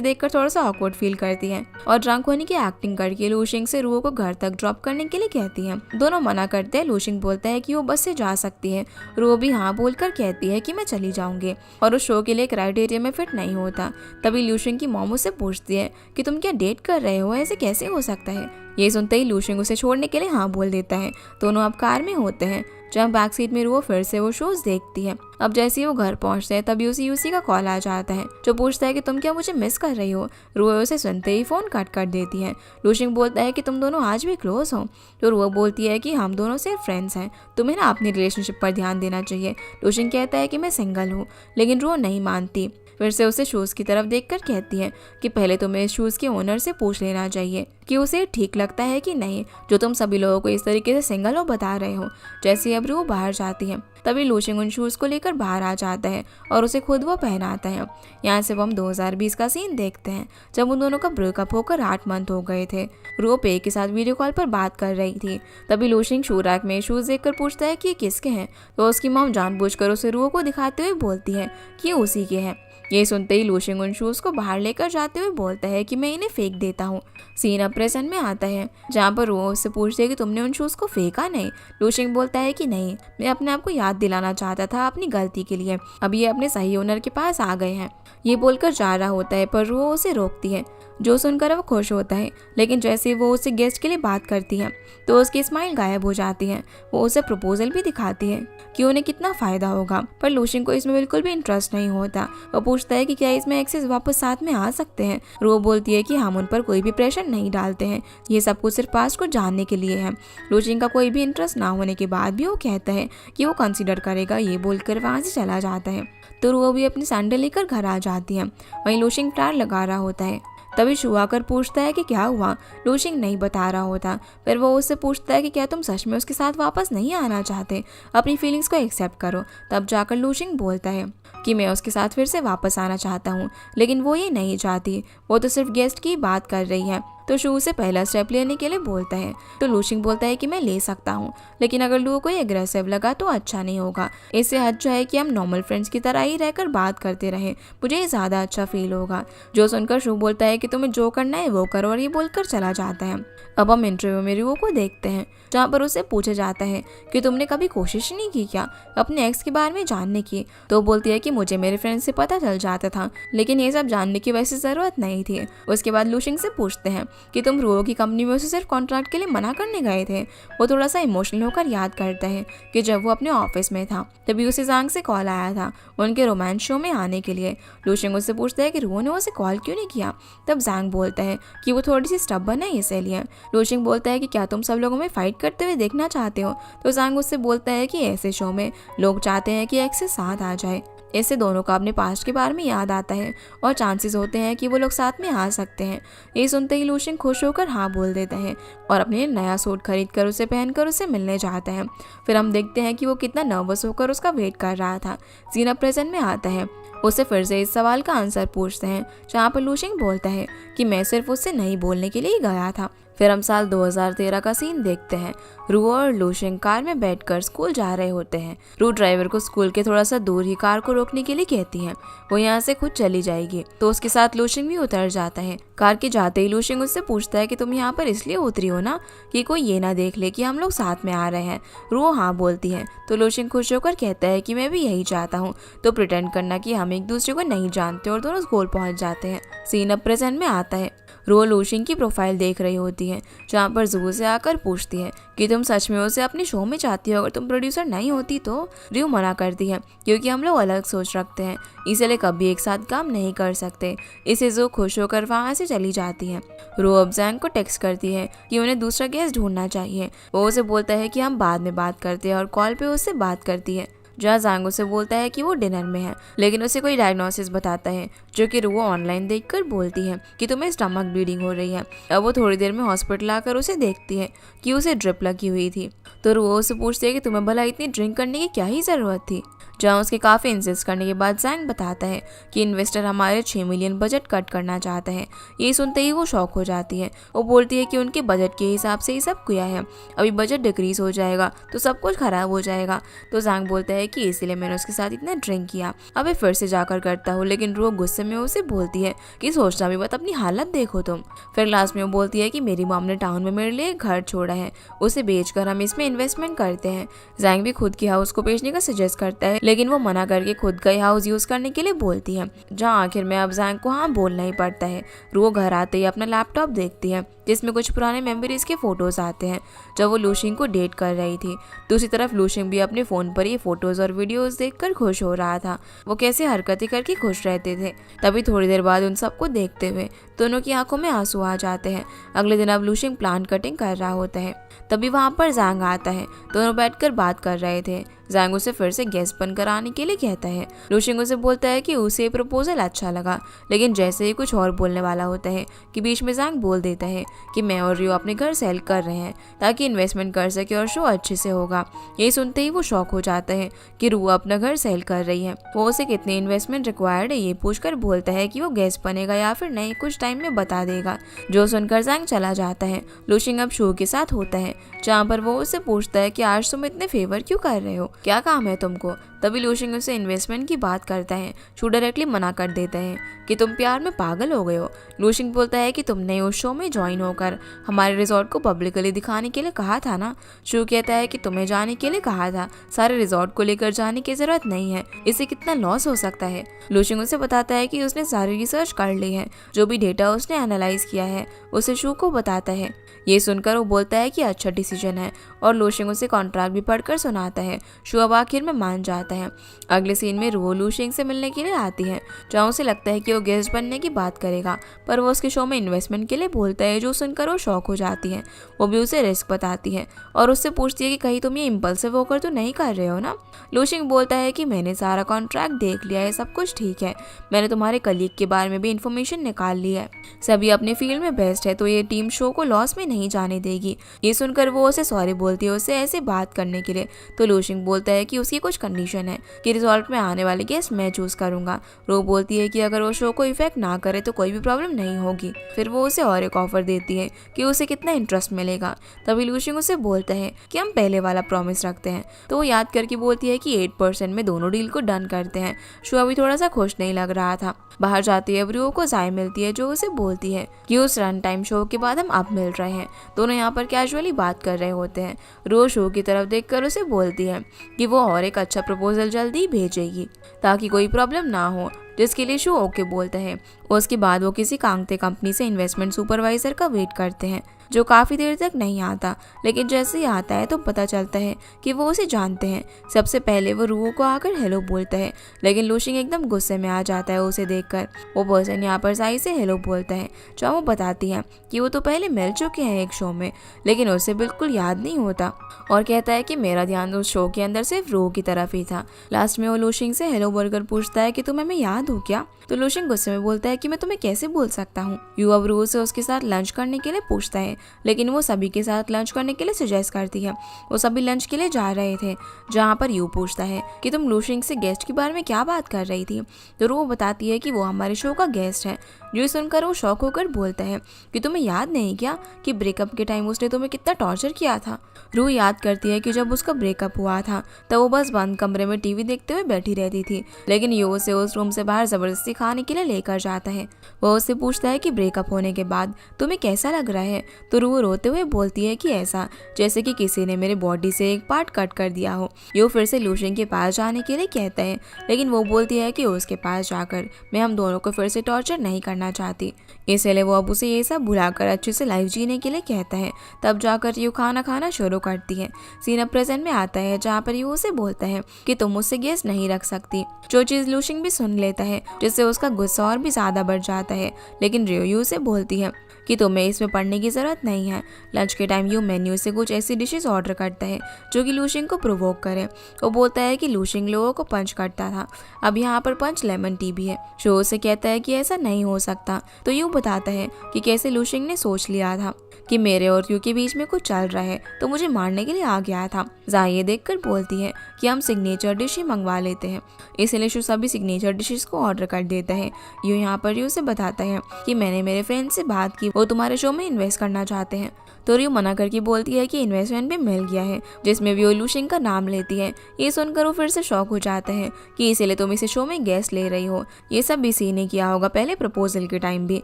देखकर थोड़ा सा ऑकवर्ड फील करती है और ड्रंक होने की एक्टिंग करके लूशिंग से रू को घर तक ड्रॉप करने के लिए कहती है। दोनों मना करते हैं। लूशिंग बोलता है कि वो बस से जा सकती है। रू भी हाँ बोलकर कहती है कि मैं चली जाऊंगी और उस शो के लिए क्राइटेरिया में फिट नहीं होता। तभी लूशिंग की मॉम उससे पूछती है कि तुम क्या डेट कर रहे हो, ऐसे कैसे हो सकता है। ये सुनते ही लूशिंग उसे छोड़ने के लिए हाँ बोल देता है। दोनों अब कार में होते हैं जहाँ बैक सीट में रू फिर से वो शोज देखती है। अब जैसे ही वो घर पहुंचते हैं तभी उसे यूसी का कॉल आ जाता है जो पूछता है कि तुम क्या मुझे मिस कर रही हो। रू उसे सुनते ही फोन कट कर देती है। लूशिंग बोलता है कि तुम दोनों आज भी क्लोज हो। तो रू बोलती है कि हम दोनों सिर्फ फ्रेंड्स हैं, तुम्हें ना अपनी रिलेशनशिप पर ध्यान देना चाहिए। लूशिंग कहता है कि मैं सिंगल हूँ, लेकिन रू नहीं मानती। फिर से उसे शूज़ की तरफ देखकर कहती है कि पहले तुम्हें इस शूज़ के ओनर से पूछ लेना चाहिए कि उसे ठीक लगता है कि नहीं, जो तुम सभी लोगों को इस तरीके से सिंगल हो बता रहे हो। जैसे अब वो बाहर जाती है तभी लूशिंग उन शूज़ को लेकर बाहर आ जाता है और उसे खुद वो पहनाता है। यहाँ से हम 2020 का सीन देखते हैं जब उन दोनों का ब्रेकअप होकर 8 मंथ हो गए थे। रू पे के साथ वीडियो कॉल पर बात कर रही थी। तभी लूशिंग शू रैक में शूज़ देखकर पूछता है कि ये किसके हैं। तो उसकी मॉम जानबूझकर उसे रू को दिखाते हुए बोलती है कि उसी के हैं। ये सुनते ही लूशिंग उन शूज़ को बाहर लेकर जाते हुए बोलता है कि मैं इन्हें फेंक देता हूँ। सीन अब प्रेजेंट में आता है जहाँ पर वो उससे पूछती है कि तुमने उन शूज़ को फेंका नहीं। लूशिंग बोलता है कि नहीं, मैं अपने आप को याद दिलाना चाहता था अपनी गलती के लिए, अब ये अपने सही ओनर के पास आ गए हैं। ये बोलकर जा रहा होता है पर वो उसे रोकती है, जो सुनकर वो खुश होता है। लेकिन जैसे वो उसे गेस्ट के लिए बात करती है तो उसकी स्माइल गायब हो जाती है। वो उसे प्रपोजल भी दिखाती है कि उन्हें कितना फायदा होगा, पर लूशिंग को इसमें बिल्कुल भी इंटरेस्ट नहीं होता। वो पूछता है कि क्या इसमें एक्सेस वापस साथ में आ सकते हैं। रो बोलती है कि हम उन पर कोई भी प्रेशर नहीं डालते हैं, ये सब कुछ सिर्फ पास्ट को जानने के लिए है। लूशिंग का कोई भी इंटरेस्ट ना होने के बाद भी वो कहता है कि वो कंसिडर करेगा। ये बोलकर वहाँ से चला जाता है। तो वो भी अपनी सैंडल लेकर घर आ जाती है। वहीं लूशिंग टायर लगा रहा होता है। तभी शू आकर पूछता है कि क्या हुआ। लूशिंग नहीं बता रहा होता। फिर वो उससे पूछता है कि क्या तुम सच में उसके साथ वापस नहीं आना चाहते, अपनी फीलिंग्स को एक्सेप्ट करो। तब जाकर लूशिंग बोलता है कि मैं उसके साथ फिर से वापस आना चाहता हूँ, लेकिन वो ये नहीं चाहती, वो तो सिर्फ गेस्ट की बात कर रही है। तो शू से पहला स्टेप लेने के लिए बोलता है। तो लूशिंग बोलता है कि मैं ले सकता हूँ, लेकिन अगर लू को एग्रेसिव लगा तो अच्छा नहीं होगा। इससे अच्छा है कि हम नॉर्मल फ्रेंड्स की तरह ही रहकर बात करते रहें, मुझे ज़्यादा अच्छा फील होगा। जो सुनकर शू बोलता है कि तुम्हें जो करना है वो करो, और ये बोलकर चला जाता है। अब हम इंटरव्यू में रू को देखते हैं जहाँ पर उससे पूछा जाता है कि तुमने कभी कोशिश नहीं की क्या अपने एक्स के बारे में जानने की। तो बोलती है कि मुझे मेरे फ्रेंड से पता चल जाता था, लेकिन ये सब जानने की वैसे ज़रूरत नहीं थी। उसके बाद लूशिंग से पूछते हैं कि तुम रू की कंपनी में उसे सिर्फ कॉन्ट्रैक्ट के लिए मना करने गए थे। वो थोड़ा सा इमोशनल होकर याद करता है कि जब वो अपने ऑफिस में था तभी उसे जांग से कॉल आया था उनके रोमांस शो में आने के लिए। लूशिंग उससे पूछता है कि रू ने उसे कॉल क्यों नहीं किया। तब जांग बोलता है कि वो थोड़ी सी स्टबर्न है इसीलिए। लूशिंग बोलता है कि क्या तुम सब लोगों में फाइट करते हुए देखना चाहते हो। तो जांग उससे बोलता है कि ऐसे शो में लोग चाहते हैं कि एक से साथ आ जाए, इससे दोनों को अपने पास्ट के बारे में याद आता है और चांसेस होते हैं कि वो लोग साथ में आ सकते हैं। ये सुनते ही लूशिंग खुश होकर हाँ बोल देता है और अपने नया सूट खरीद कर उसे पहनकर उसे मिलने जाता है। फिर हम देखते हैं कि वो कितना नर्वस होकर उसका वेट कर रहा था। सीन अब प्रेजेंट में आता है। उससे फिर से इस सवाल का आंसर पूछते हैं जहाँ पर लूशिंग बोलता है कि मैं सिर्फ उससे नहीं बोलने के लिए गया था। फिर हम साल 2013 का सीन देखते हैं। रू और लूशिंग कार में बैठकर स्कूल जा रहे होते हैं। रू ड्राइवर को स्कूल के थोड़ा सा दूर ही कार को रोकने के लिए कहती है, वो यहाँ से खुद चली जाएगी। तो उसके साथ लूशिंग भी उतर जाता है। कार के जाते ही लूशिंग उससे पूछता है कि तुम यहाँ पर इसलिए उतरी हो ना कि कोई ये ना देख ले कि हम लोग साथ में आ रहे हैं। रू हाँ बोलती है। तो लूशिंग खुश होकर कहता है कि मैं भी यही चाहता हूँ। तो प्रिटेंड करना कि हम एक दूसरे को नहीं जानते और दोनों स्कूल पहुँच जाते हैं। सीन अब प्रेजेंट में आता है। रो लूशिंग की प्रोफाइल देख रही होती है जहाँ पर जू से आकर पूछती है कि तुम सच में उसे अपने शो में चाहती हो, अगर तुम प्रोड्यूसर नहीं होती तो। रू मना करती है क्योंकि हम लोग अलग सोच रखते हैं, इसलिए कभी एक साथ काम नहीं कर सकते। इसे जू खुश होकर वहाँ से चली जाती है। रो अब जैंग को टेक्स्ट करती है कि उन्हें दूसरा गेस्ट ढूंढना चाहिए। वो उसे बोलता है कि हम बाद में बात करते हैं और कॉल पे उससे बात करती है। जहाँ जांग उसे बोलता है कि वो डिनर में है, लेकिन उसे कोई डायग्नोसिस बताता है जो कि रू ऑनलाइन देखकर बोलती है कि तुम्हें स्टमक ब्लीडिंग हो रही है। अब वो थोड़ी देर में हॉस्पिटल आकर उसे देखती है कि उसे ड्रिप लगी हुई थी। तो रू उसे पूछती है कि तुम्हें भला इतनी ड्रिंक करने की क्या ही ज़रूरत थी। जहाँ उसके काफ़ी इंसिस्ट करने के बाद जैंग बताता है कि इन्वेस्टर हमारे 6 मिलियन बजट कट करना चाहता है। ये सुनते ही वो शॉक हो जाती है। वो बोलती है कि उनके बजट के हिसाब से ही सब किया है, अभी बजट डिक्रीज हो जाएगा तो सब कुछ खराब हो जाएगा। तो जैंग बोलता है कि इसीलिए मैंने उसके साथ इतना ड्रिंक किया, अभी फिर से जाकर करता हूँ। लेकिन रू गुस्से में उसे बोलती है कि सोचना भी मत, अपनी हालत देखो तुम। फिर लास्ट में वो बोलती है कि मेरी मॉम ने टाउन में मेरे लिए घर छोड़ा है, उसे बेचकर हम इसमें इन्वेस्टमेंट करते हैं। जैंग भी खुद की हाउस को बेचने का सजेस्ट करता है, लेकिन वो मना करके खुद का हाउस यूज करने के लिए बोलती है। जहाँ आखिर में अब जैंग को हाँ बोलना ही पड़ता है। रू घर आते ही अपना लैपटॉप देखती है जिसमें कुछ पुराने मेमोरीज के फोटोज आते हैं जब वो लूशिंग को डेट कर रही थी। दूसरी तरफ लूशिंग भी अपने फोन पर ये फोटोज और वीडियोस देखकर खुश हो रहा था। वो कैसे हरकतें करके खुश रहते थे। तभी थोड़ी देर बाद उन सबको देखते हुए दोनों की आंखों में आंसू आ जाते हैं। अगले दिन अब लूशिंग प्लांट कटिंग कर रहा होता है, तभी वहाँ पर जैंग आता है। दोनों बैठकर बात कर रहे थे। जैंग उसे फिर से गेस्ट बनकर आने के लिए कहता है। लूशिंग उसे बोलता है कि उसे प्रपोजल अच्छा लगा, लेकिन जैसे ही कुछ और बोलने वाला होता है कि बीच में जैंग बोल देता है कि मैं और रियो अपने घर सेल कर रहे हैं ताकि इन्वेस्टमेंट कर सके और शो अच्छे से होगा। यही सुनते ही वो शॉक हो जाता है कि रू अपना घर सेल कर रही है। वो उसे कितने इन्वेस्टमेंट रिक्वायर्ड है ये पूछकर बोलता है कि वो गेस्ट बनेगा या फिर नहीं, कुछ टाइम में बता देगा। जो सुनकर जैंग चला जाता है। लूशिंग अब शो के साथ होता है, जहाँ पर वो उससे पूछता है कि आज तुम इतने फेवर क्यों कर रहे हो, क्या काम है तुमको। तभी लूशिंग उसे इन्वेस्टमेंट की बात करता है। शू डायरेक्टली मना कर देता है कि तुम प्यार में पागल हो गए हो। लूशिंग बोलता है कि तुमने उस शो में ज्वाइन होकर हमारे रिजॉर्ट को पब्लिकली दिखाने के लिए कहा था ना। शू कहता है कि तुम्हें जाने के लिए कहा था, सारे रिजॉर्ट को लेकर जाने की जरूरत नहीं है, इससे कितना लॉस हो सकता है। लूशिंग उसे बताता है कि उसने सारी रिसर्च कर ली है, जो भी डेटा उसने एनालाइज किया है उसे शू को बताता है। ये सुनकर वो बोलता है कि अच्छा डिसीजन है और लूशिंग उसे कॉन्ट्रैक्ट भी पढ़कर सुनाता है। शू अब आखिर में मान जाता है। अगले सीन में रू लूशिंग से मिलने के लिए आती है, जहाँ उसे लगता है कि वो गेस्ट बनने की बात करेगा, पर वो उसके शो में इन्वेस्टमेंट के लिए बोलता है, जो सुनकर वो शॉक हो जाती है। वो भी उसे रिस्क बताती है और उससे पूछती है कि कहीं तुम ये इम्पल्सिव होकर तो नहीं कर रहे हो ना। लूशिंग बोलता है कि मैंने सारा कॉन्ट्रैक्ट देख लिया है, सब कुछ ठीक है, मैंने तुम्हारे कलीग के बारे में भी इंफॉर्मेशन निकाल ली है, सभी अपने फील्ड में बेस्ट है, तो ये टीम शो को लॉस में नहीं जाने देगी। ये सुनकर वो उसे सॉरी बोलती है उससे ऐसे बात करने के लिए। तो लूशिंग बोलता है कि उसकी कुछ कंडीशन है कि रिजॉर्ट में आने वाले गेस्ट मैं चूज करूंगा। रो बोलती है कि अगर वो शो को इफेक्ट ना करे तो कोई भी प्रॉब्लम नहीं होगी। फिर वो उसे और एक ऑफर देती है कि उसे कितना इंटरेस्ट मिलेगा। तभी लूशिंग उसे बोलता है कि हम पहले वाला प्रॉमिस रखते हैं। तो वो याद करके बोलती है कि 8% में दोनों डील को डन करते हैं। शो अभी थोड़ा सा खुश नहीं लग रहा था। बाहर जाती है रियो को जाय मिलती है, जो उसे बोलती है कि उस रन टाइम शो के बाद हम अब मिल रहे हैं। दोनों यहाँ पर कैजुअली बात कर रहे होते हैं। रो शो की तरफ देखकर उसे बोलती है कि वो और एक अच्छा प्रपोजल जल्दी भेजेगी ताकि कोई प्रॉब्लम ना हो, जिसके लिए शो ओके बोलता है। उसके बाद वो किसी कांगते कंपनी से इन्वेस्टमेंट सुपरवाइजर का वेट करते हैं, जो काफ़ी देर तक नहीं आता, लेकिन जैसे ही आता है तो पता चलता है कि वो उसे जानते हैं। सबसे पहले वो रूओ को आकर हेलो बोलता है, लेकिन लूशिंग एकदम गुस्से में आ जाता है उसे देखकर। वो पर्सन यहाँ पर साई से हेलो बोलता है, जो वो बताती है कि वो तो पहले मिल चुके हैं एक शो में, लेकिन उसे बिल्कुल याद नहीं होता और कहता है कि मेरा ध्यान उस शो के अंदर सिर्फ रूओ की तरफ ही था। लास्ट में वो लूशिंग से हेलो बोलकर पूछता है कि तुम्हें मैं याद हूँ क्या। तो लूशिंग गुस्से में बोलता है कि मैं तुम्हें कैसे बोल सकता हूँ। यू अब रूओ से उसके साथ लंच करने के लिए पूछता है, लेकिन वो सभी के साथ लंच करने के लिए सजेस्ट करती है। वो सभी लंच के लिए जा रहे थे, जहाँ पर यू पूछता है कि तुम लूशिंग से गेस्ट के बारे में क्या बात कर रही थी। तो रू बताती है कि वो हमारे शो का गेस्ट है। जो सुनकर वो शौक होकर बोलता है कि तुम्हें याद नहीं क्या कि ब्रेकअप के टाइम उसने तुम्हें कितना टॉर्चर किया था। रू याद करती है कि जब उसका ब्रेकअप हुआ था तब वो बस बंद कमरे में टीवी देखते हुए बैठी रहती थी, लेकिन यू उसे उस रूम से बाहर जबरदस्ती खाने के लिए लेकर जाता है। वो उससे पूछता है कि ब्रेकअप होने के बाद तुम्हें कैसा लग रहा है। तो रू रोते हुए बोलती है कि ऐसा जैसे कि किसी ने मेरे बॉडी से एक पार्ट कट कर दिया हो। यू फिर से लूशिंग के पास जाने के लिए कहता है, लेकिन वो बोलती है कि उसके पास जाकर मैं हम दोनों को फिर से टॉर्चर नहीं करना चाहती, इसलिए वो अब उसे ये सब भुलाकर अच्छे से लाइफ जीने के लिए कहता है। तब जाकर यू खाना खाना शुरू करती है। सीन अब प्रेजेंट में आता है, जहाँ पर यू उसे बोलता है कि तुम मुझसे गेस्ट नहीं रख सकती, जो चीज लूशिंग भी सुन लेता है, जिससे उसका गुस्सा और भी ज्यादा बढ़ जाता है। लेकिन रियो यू से बोलती है कि तुम्हें इसमें पढ़ने की ज़रूरत नहीं है। लंच के टाइम यू मेन्यू से कुछ ऐसी डिशेस ऑर्डर करता है जो कि लूशिंग को प्रोवोक करे। वो बोलता है कि लूशिंग लोगों को पंच करता था, अब यहाँ पर पंच लेमन टी भी है। शो से कहता है कि ऐसा नहीं हो सकता, तो यू बताता है कि कैसे लूशिंग ने सोच लिया था कि मेरे और यू के बीच में कुछ चल रहा है, तो मुझे मारने के लिए आ गया था। जाई ये देखकर बोलती है कि हम सिग्नेचर डिश ही मंगवा लेते हैं, इसलिए शो सभी सिग्नेचर डिशेस को ऑर्डर कर देता है। यू यहाँ पर यू से बताता है कि मैंने मेरे फ्रेंड से बात की, वो तुम्हारे शो में इन्वेस्ट करना चाहते हैं। तो रियो मना करके बोलती है कि इन्वेस्टमेंट भी मिल गया है, जिसमें भी वो लूशिंग का नाम लेती है। ये सुनकर वो फिर से शॉक हो जाता है कि इसीलिए तुम इसे शो में गेस्ट ले रही हो। ये सब भी सी ने किया होगा, पहले प्रपोजल के टाइम भी,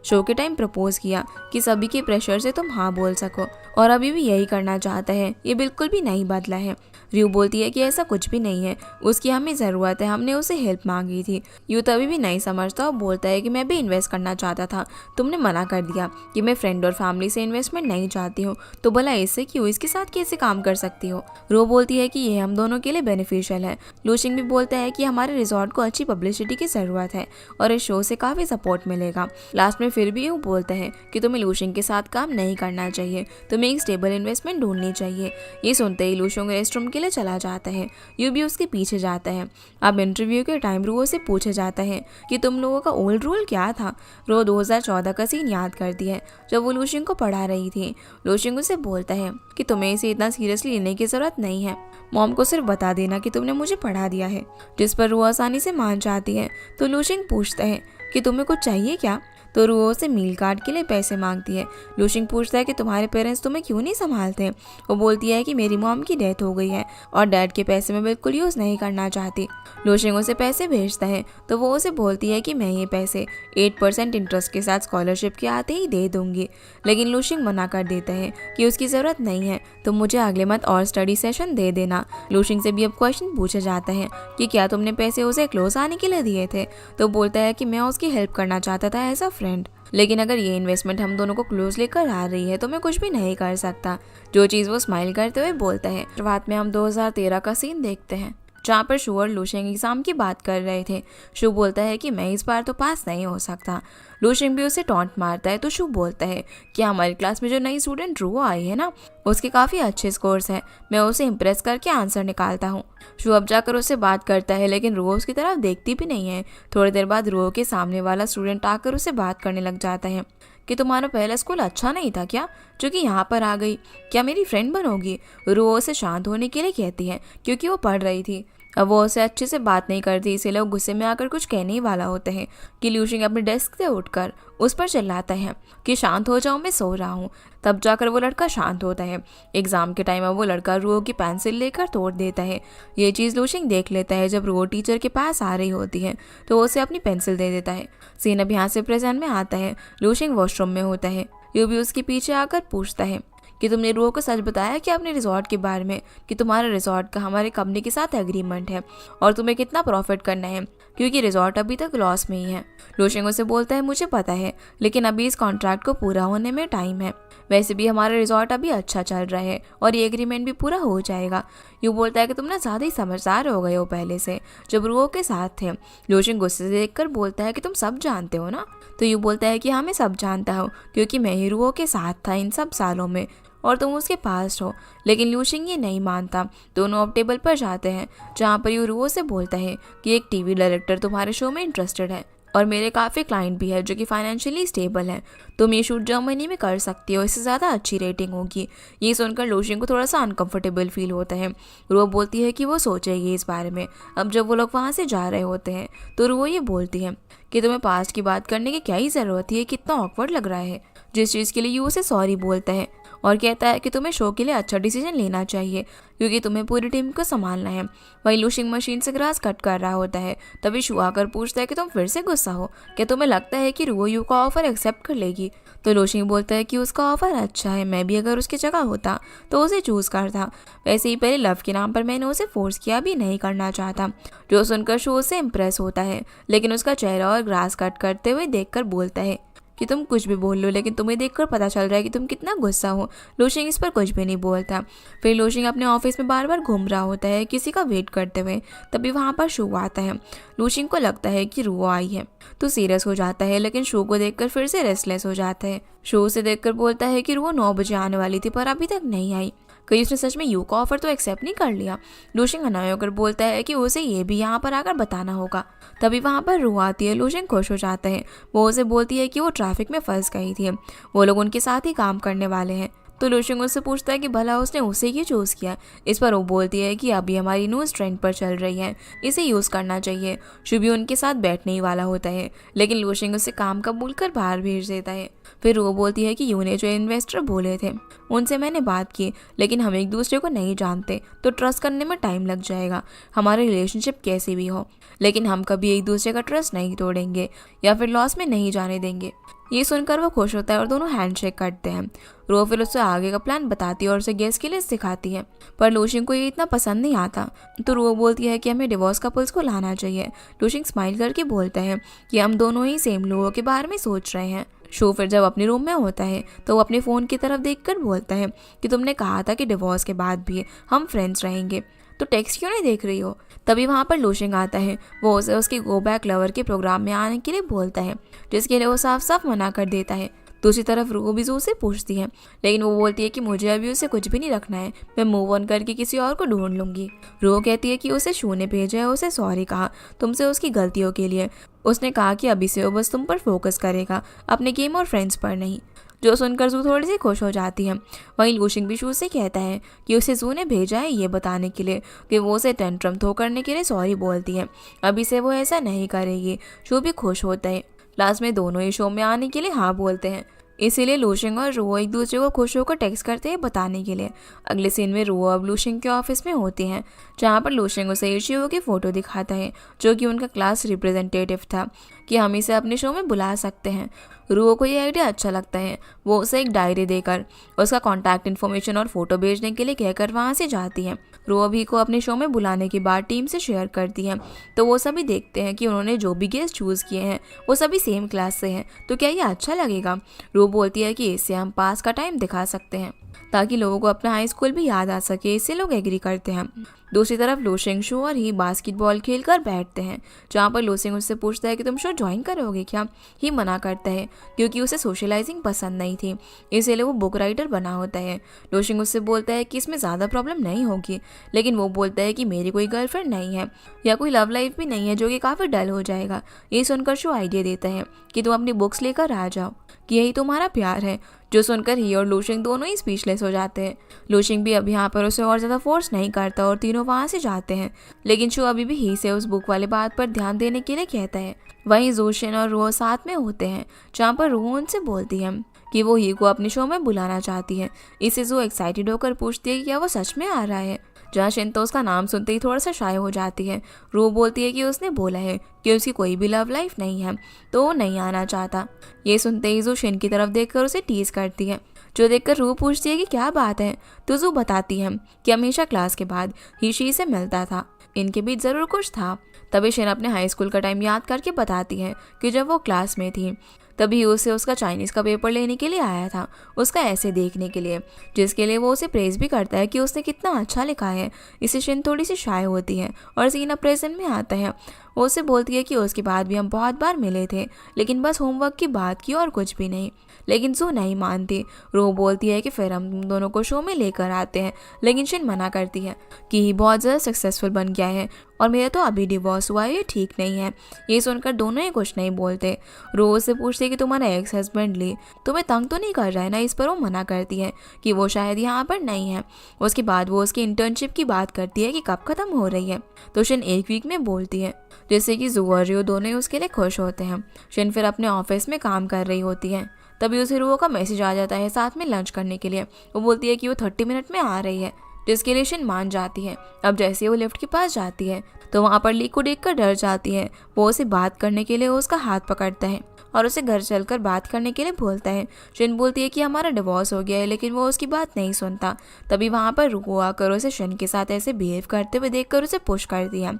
शो के टाइम प्रपोज किया कि सभी के प्रेशर से तुम हाँ बोल सको, और अभी भी यही करना चाहता है। ये बिल्कुल भी नहीं बदला है। रियो बोलती है कि ऐसा कुछ भी नहीं है, उसकी हमें ज़रूरत है, हमने उसे हेल्प मांगी थी। यू तभी भी नहीं समझता और बोलता है कि मैं भी इन्वेस्ट करना चाहता था, तुमने मना कर दिया कि मैं फ्रेंड और फैमिली से इन्वेस्टमेंट नहीं चाहती हूँ, तो भला इससे क्यों, इसके साथ कैसे काम कर सकती हो। रो बोलती है कि ये हम दोनों के लिए बेनिफिशियल है। लूशिंग भी बोलता है कि हमारे रिजॉर्ट को अच्छी पब्लिसिटी की ज़रूरत है और इस शो से काफ़ी सपोर्ट मिलेगा। लास्ट में फिर भी यू बोलता है कि तुम्हें लूशिंग के साथ काम नहीं करना चाहिए, तुम्हें एक स्टेबल इन्वेस्टमेंट ढूंढनी चाहिए। ये सुनते ही लूशिंग रेस्टरूम के लिए चला जाता है, यू भी उसके पीछे जाता है। अब इंटरव्यू के टाइम रो से पूछा जाता है कि तुम लोगों का ओल्ड रूल क्या था। रो 2014 का सीन याद करती है जब वो लूशिंग को पढ़ा रही थी। लूशिंग उसे बोलता है कि तुम्हें इसे इतना सीरियसली लेने की जरूरत नहीं है, मॉम को सिर्फ बता देना कि तुमने मुझे पढ़ा दिया है, जिस पर रो आसानी से मान जाती है। तो लूशिंग पूछता है कि तुम्हें कुछ चाहिए क्या, तो रुओ से मील कार्ड के लिए पैसे मांगती है। लूशिंग पूछता है कि तुम्हारे पेरेंट्स तुम्हें क्यों नहीं संभालते। वो बोलती है कि मेरी मॉम की डेथ हो गई है और डैड के पैसे मैं बिल्कुल यूज़ नहीं करना चाहती। लूशिंग उसे पैसे भेजता है तो वो उसे बोलती है कि मैं ये पैसे 8% इंटरेस्ट के साथ स्कॉलरशिप के आते ही दे दूंगी, लेकिन लूशिंग मना कर देता है कि उसकी ज़रूरत नहीं है, तो मुझे अगले मंथ और स्टडी सेशन दे देना। लूशिंग से भी अब क्वेश्चन पूछा जाता है कि क्या तुमने पैसे उसे क्लोज आने के लिए दिए थे, तो बोलता है कि मैं उसकी हेल्प करना चाहता था एज अ फ्रेंड, लेकिन अगर ये इन्वेस्टमेंट हम दोनों को क्लोज लेकर आ रही है तो मैं कुछ भी नहीं कर सकता। जो चीज़ वो स्माइल करते हुए बोलता है। शुरुआत में हम 2013 का सीन देखते हैं जहाँ पर शू और लूशिंग एग्जाम की बात कर रहे थे। शू बोलता है कि मैं इस बार तो पास नहीं हो सकता। लूशिंग भी उसे टॉन्ट मारता है तो शू बोलता है कि हमारी क्लास में जो नई स्टूडेंट रो आई है ना, उसके काफ़ी अच्छे स्कोर्स हैं, मैं उसे इम्प्रेस करके आंसर निकालता हूँ। शू अब जाकर उससे बात करता है लेकिन रो उसकी तरफ देखती भी नहीं है। थोड़ी देर बाद रो के सामने वाला स्टूडेंट आकर उसे बात करने लग जाता है कि तुम्हारा पहला स्कूल अच्छा नहीं था क्या, जो कि यहाँ पर आ गई, क्या मेरी फ्रेंड बनोगी। रो उसे शांत होने के लिए कहती है क्योंकि वो पढ़ रही थी। अब वो उसे अच्छे से बात नहीं करती, इसीलिए वो गुस्से में आकर कुछ कहने ही वाला होता है कि लूशिंग अपने डेस्क से उठकर उस पर चिल्लाता है कि शांत हो जाओ, मैं सो रहा हूँ। तब जाकर वो लड़का शांत होता है। एग्जाम के टाइम अब वो लड़का रो की पेंसिल लेकर तोड़ देता है। ये चीज़ लूशिंग देख लेता है। जब रो टीचर के पास आ रही होती है तो वो उसे अपनी पेंसिल दे देता है। सीन अब यहाँ से प्रेजेंट में आता है। लूशिंग वॉशरूम में होता है। यू भी उसके पीछे आकर पूछता है कि तुमने रो को सच बताया कि अपने रिजॉर्ट के बारे में, कि तुम्हारे रिजॉर्ट का हमारे कंपनी के साथ एग्रीमेंट है और तुम्हें कितना प्रॉफिट करना है, क्योंकि रिजॉर्ट अभी तक लॉस में ही है। लूशिंग उसे बोलता है मुझे पता है, लेकिन अभी इस कॉन्ट्रैक्ट को पूरा होने में टाइम है। वैसे भी हमारा रिजॉर्ट अभी अच्छा चल रहा है और ये एग्रीमेंट भी पूरा हो जाएगा। यू बोलता है कि तुम ना ज़्यादा ही समझदार हो गए हो पहले से जब रो के साथ थे। लूशिंग गुस्से से देखकर बोलता है कि तुम सब जानते हो ना। तो यू बोलता है कि हाँ मैं सब जानता हूँ, क्योंकि मैं ही रो के साथ था इन सब सालों में और तुम उसके पास हो। लेकिन लूशिंग ये नहीं मानता। दोनों अब टेबल पर जाते हैं जहाँ पर यू रो से बोलता है कि एक टीवी डायरेक्टर तुम्हारे शो में इंटरेस्टेड है और मेरे काफ़ी क्लाइंट भी है जो कि फाइनेंशियली स्टेबल है। तुम ये शूट जर्मनी में कर सकती हो, इससे ज़्यादा अच्छी रेटिंग होगी। ये सुनकर लूशिंग को थोड़ा सा अनकंफर्टेबल फील होता है। रो बोलती है कि वो सोचेगी इस बारे में। अब जब वो लोग वहाँ से जा रहे होते हैं तो रो ये बोलती है कि तुम्हें पास्ट की बात करने की क्या ही ज़रूरत है, कितना ऑकवर्ड लग रहा है। जिस चीज़ के लिए यू उसे सॉरी बोलता है और कहता है कि तुम्हें शो के लिए अच्छा डिसीजन लेना चाहिए क्योंकि तुम्हें पूरी टीम को संभालना है। वही लूशिंग मशीन से ग्रास कट कर रहा होता है। तभी शू आकर पूछता है कि तुम फिर से गुस्सा हो, क्या तुम्हें लगता है कि रो यू का ऑफर एक्सेप्ट कर लेगी। तो लूशिंग बोलता है कि उसका ऑफर अच्छा है, मैं भी अगर उसकी जगह होता तो उसे चूज़ करता। वैसे ही पहले लव के नाम पर मैंने उसे फोर्स किया भी नहीं करना चाहता। जो सुनकर शो से इम्प्रेस होता है, लेकिन उसका चेहरा और ग्रास कट करते हुए देखकर बोलता है कि तुम कुछ भी बोल लो, लेकिन तुम्हें देखकर पता चल रहा है कि तुम कितना गुस्सा हो। लूशिंग इस पर कुछ भी नहीं बोलता। फिर लूशिंग अपने ऑफिस में बार बार घूम रहा होता है किसी का वेट करते हुए। तभी वहाँ पर शू आता है। लूशिंग को लगता है कि रू आई है तो सीरियस हो जाता है, लेकिन शू को देखकर फिर से रेस्टलेस हो जाता है। शू उसे देखकर बोलता है कि रू 9 बजे आने वाली थी पर अभी तक नहीं आई। कहीं उसने सच में यू का ऑफर तो एक्सेप्ट नहीं कर लिया। लूशिंग अनाय होकर बोलता है कि उसे ये भी यहाँ पर आकर बताना होगा। तभी वहाँ पर रू आती है। लूशिंग खुश हो जाता है। वो उसे बोलती है कि वो ट्रैफिक में फंस गई थी, वो लोग उनके साथ ही काम करने वाले हैं। तो लूशिंग उससे पूछता है कि भला उसने उसे क्यों चूज़ किया। इस पर वो बोलती है कि अभी हमारी न्यूज़ ट्रेंड पर चल रही है, इसे यूज़ करना चाहिए। शुभी उनके साथ बैठने ही वाला होता है, लेकिन लूशिंग उसे काम कबूल कर बाहर भेज देता है। फिर वो बोलती है कि यू ने जो इन्वेस्टर बोले थे उनसे मैंने बात की, लेकिन हम एक दूसरे को नहीं जानते तो ट्रस्ट करने में टाइम लग जाएगा। हमारे रिलेशनशिप कैसे भी हो, लेकिन हम कभी एक दूसरे का ट्रस्ट नहीं तोड़ेंगे या फिर लॉस में नहीं जाने देंगे। ये सुनकर वो खुश होता है और दोनों हैंडशेक करते हैं। रो फिर उससे आगे का प्लान बताती है और उसे गेस के लिए सिखाती है, पर लूशिंग को ये इतना पसंद नहीं आता। तो रो बोलती है कि हमें डिवोर्स कपल्स को लाना चाहिए। लूशिंग स्माइल करके बोलता है कि हम दोनों ही सेम लोगों के बारे में सोच रहे हैं। शो फिर जब अपने रूम में होता है तो वो अपने फ़ोन की तरफ देखकर बोलता है कि तुमने कहा था कि डिवोर्स के बाद भी हम फ्रेंड्स रहेंगे, तो टेक्स्ट क्यों नहीं देख रही हो। तभी वहाँ पर लूशिंग आता है। वो उसे उसके गो बैक लवर के प्रोग्राम में आने के लिए बोलता है, जिसके लिए वो साफ साफ मना कर देता है। दूसरी तरफ रू भी उसे पूछती है, लेकिन वो बोलती है कि मुझे अभी उसे कुछ भी नहीं रखना है, मैं मूव ऑन करके किसी और को ढूंढ लूंगी। रू कहती है कि उसे शू ने भेजा है, उसे सॉरी कहा तुमसे उसकी गलतियों के लिए। उसने कहा कि अभी से वो बस तुम पर फोकस करेगा, अपने गेम और फ्रेंड्स पर नहीं। जो सुनकर जू थोड़ी सी खुश हो जाती है। वहीं लूशिंग भी शू से कहता है कि उसे जू ने भेजा है ये बताने के लिए कि वो उसे टेंट्रम थ्रो करने के लिए सॉरी बोलती है, अभी से वो ऐसा नहीं करेगी। शू भी खुश होता है। लास्ट में दोनों ही शो में आने के लिए हाँ बोलते हैं। इसीलिए लूशिंग और रू एक दूसरे को खुश होकर टेक्स्ट करते हैं बताने के लिए। अगले सीन में रू अब लूशिंग के ऑफिस में होती हैं, जहाँ पर लूशिंग उसे इशियो की फ़ोटो दिखाता है, जो कि उनका क्लास रिप्रेजेंटेटिव था, कि हम इसे अपने शो में बुला सकते हैं। रू को ये आइडिया अच्छा लगता है। वो उसे एक डायरी देकर उसका कॉन्टैक्ट इन्फॉर्मेशन और फोटो भेजने के लिए कहकर वहाँ से जाती है। रू अभी को अपने शो में बुलाने के बाद टीम से शेयर करती है, तो वो सभी देखते हैं कि उन्होंने जो भी गेस्ट चूज़ किए हैं वो सभी सेम क्लास से हैं, तो क्या ये अच्छा लगेगा। रू बोलती है कि इससे हम पास का टाइम दिखा सकते हैं ताकि लोगों को अपना हाई स्कूल भी याद आ सके। इससे लोग एग्री करते हैं। दूसरी तरफ लूशिंग शो और ही बास्केटबॉल खेलकर बैठते हैं, जहाँ पर लूशिंग उससे पूछता है कि तुम शो ज्वाइन करोगे क्या। ही मना करता है क्योंकि उसे सोशलाइजिंग पसंद नहीं थी, इसीलिए वो बुक राइटर बना होता है। लूशिंग उससे बोलता है कि इसमें ज़्यादा प्रॉब्लम नहीं होगी, लेकिन वो बोलता है कि मेरी कोई गर्लफ्रेंड नहीं है या कोई लव लाइफ भी नहीं है, जो कि काफ़ी डल हो जाएगा। ये सुनकर शो आइडिया देता है कि तुम अपनी बुक्स लेकर आ जाओ, कि यही तुम्हारा प्यार है। जो सुनकर ही और लूशिंग दोनों ही स्पीचलेस हो जाते हैं। लूशिंग भी अब यहाँ पर उसे और ज़्यादा फोर्स नहीं करता और तीनों वहाँ से जाते हैं, लेकिन शो अभी भी ही से उस बुक वाले बात पर ध्यान देने के लिए कहता है। वहीं जोशिन और रो साथ में होते हैं, जहाँ पर रो उनसे बोलती है कि वो ही को अपने शो में बुलाना चाहती है। इससे जो एक्साइटेड होकर पूछती है कि क्या वो सच में आ रहा है, जहाँ शिन तो उसका नाम सुनते ही थोड़ा सा शाय हो जाती है। रू बोलती है कि उसने बोला है कि उसकी कोई भी लव लाइफ नहीं है, तो वो नहीं आना चाहता। ये सुनते ही जो शिन की तरफ देखकर उसे टीज करती है, जो देखकर रू पूछती है कि क्या बात है। तो जू बताती है कि हमेशा क्लास के बाद ही शी से मिलता था, इनके बीच ज़रूर कुछ था। तभी शिन अपने हाई स्कूल का टाइम याद करके बताती है कि जब वो क्लास में थी तभी उसे उसका चाइनीज़ का पेपर लेने के लिए आया था, उसका ऐसे देखने के लिए, जिसके लिए वो उसे प्रेज भी करता है कि उसने कितना अच्छा लिखा है। इसे शिन थोड़ी सी शाय होती है और सीना प्रेजेंट में आता है। वो उसे बोलती है कि उसके बाद भी हम बहुत बार मिले थे, लेकिन बस होमवर्क की बात की और कुछ भी नहीं। लेकिन जू नहीं मानती। रो बोलती है कि फिर हम दोनों को शो में लेकर आते हैं, लेकिन शिन मना करती है कि ही बहुत ज़्यादा सक्सेसफुल बन गया है और मेरा तो अभी डिवोर्स हुआ है, ये ठीक नहीं है। ये सुनकर दोनों ही कुछ नहीं बोलते। रो उससे पूछती है कि तुम्हारा एक्स हस्बैंड ली तुम्हें तंग तो नहीं कर रहा है ना। इस पर वो मना करती है कि वो शायद यहाँ पर नहीं है। उसके बाद वो उसकी इंटर्नशिप की बात करती है कि कब ख़त्म हो रही है, तो शिन 1 वीक में बोलती है, जैसे कि जू और रियो दोनों ही उसके लिए खुश होते हैं। शिन फिर अपने ऑफिस में काम कर रही होती है, तभी उसे रुओ का मैसेज आ जाता है साथ में लंच करने के लिए। वो बोलती है कि वो 30 मिनट में आ रही है, जिसके लिए शिन मान जाती है। अब जैसे वो लिफ्ट के पास जाती है तो वहाँ पर ली को देखकर डर जाती है। वो उसे बात करने के लिए उसका हाथ पकड़ता है और उसे घर चलकर बात करने के लिए बोलता है। शिन बोलती है कि हमारा डिवोर्स हो गया है, लेकिन वो उसकी बात नहीं सुनता। तभी वहाँ पर रुको आकर उसे शिन के साथ ऐसे बिहेव करते हुए देखकर उसे पुश करती है।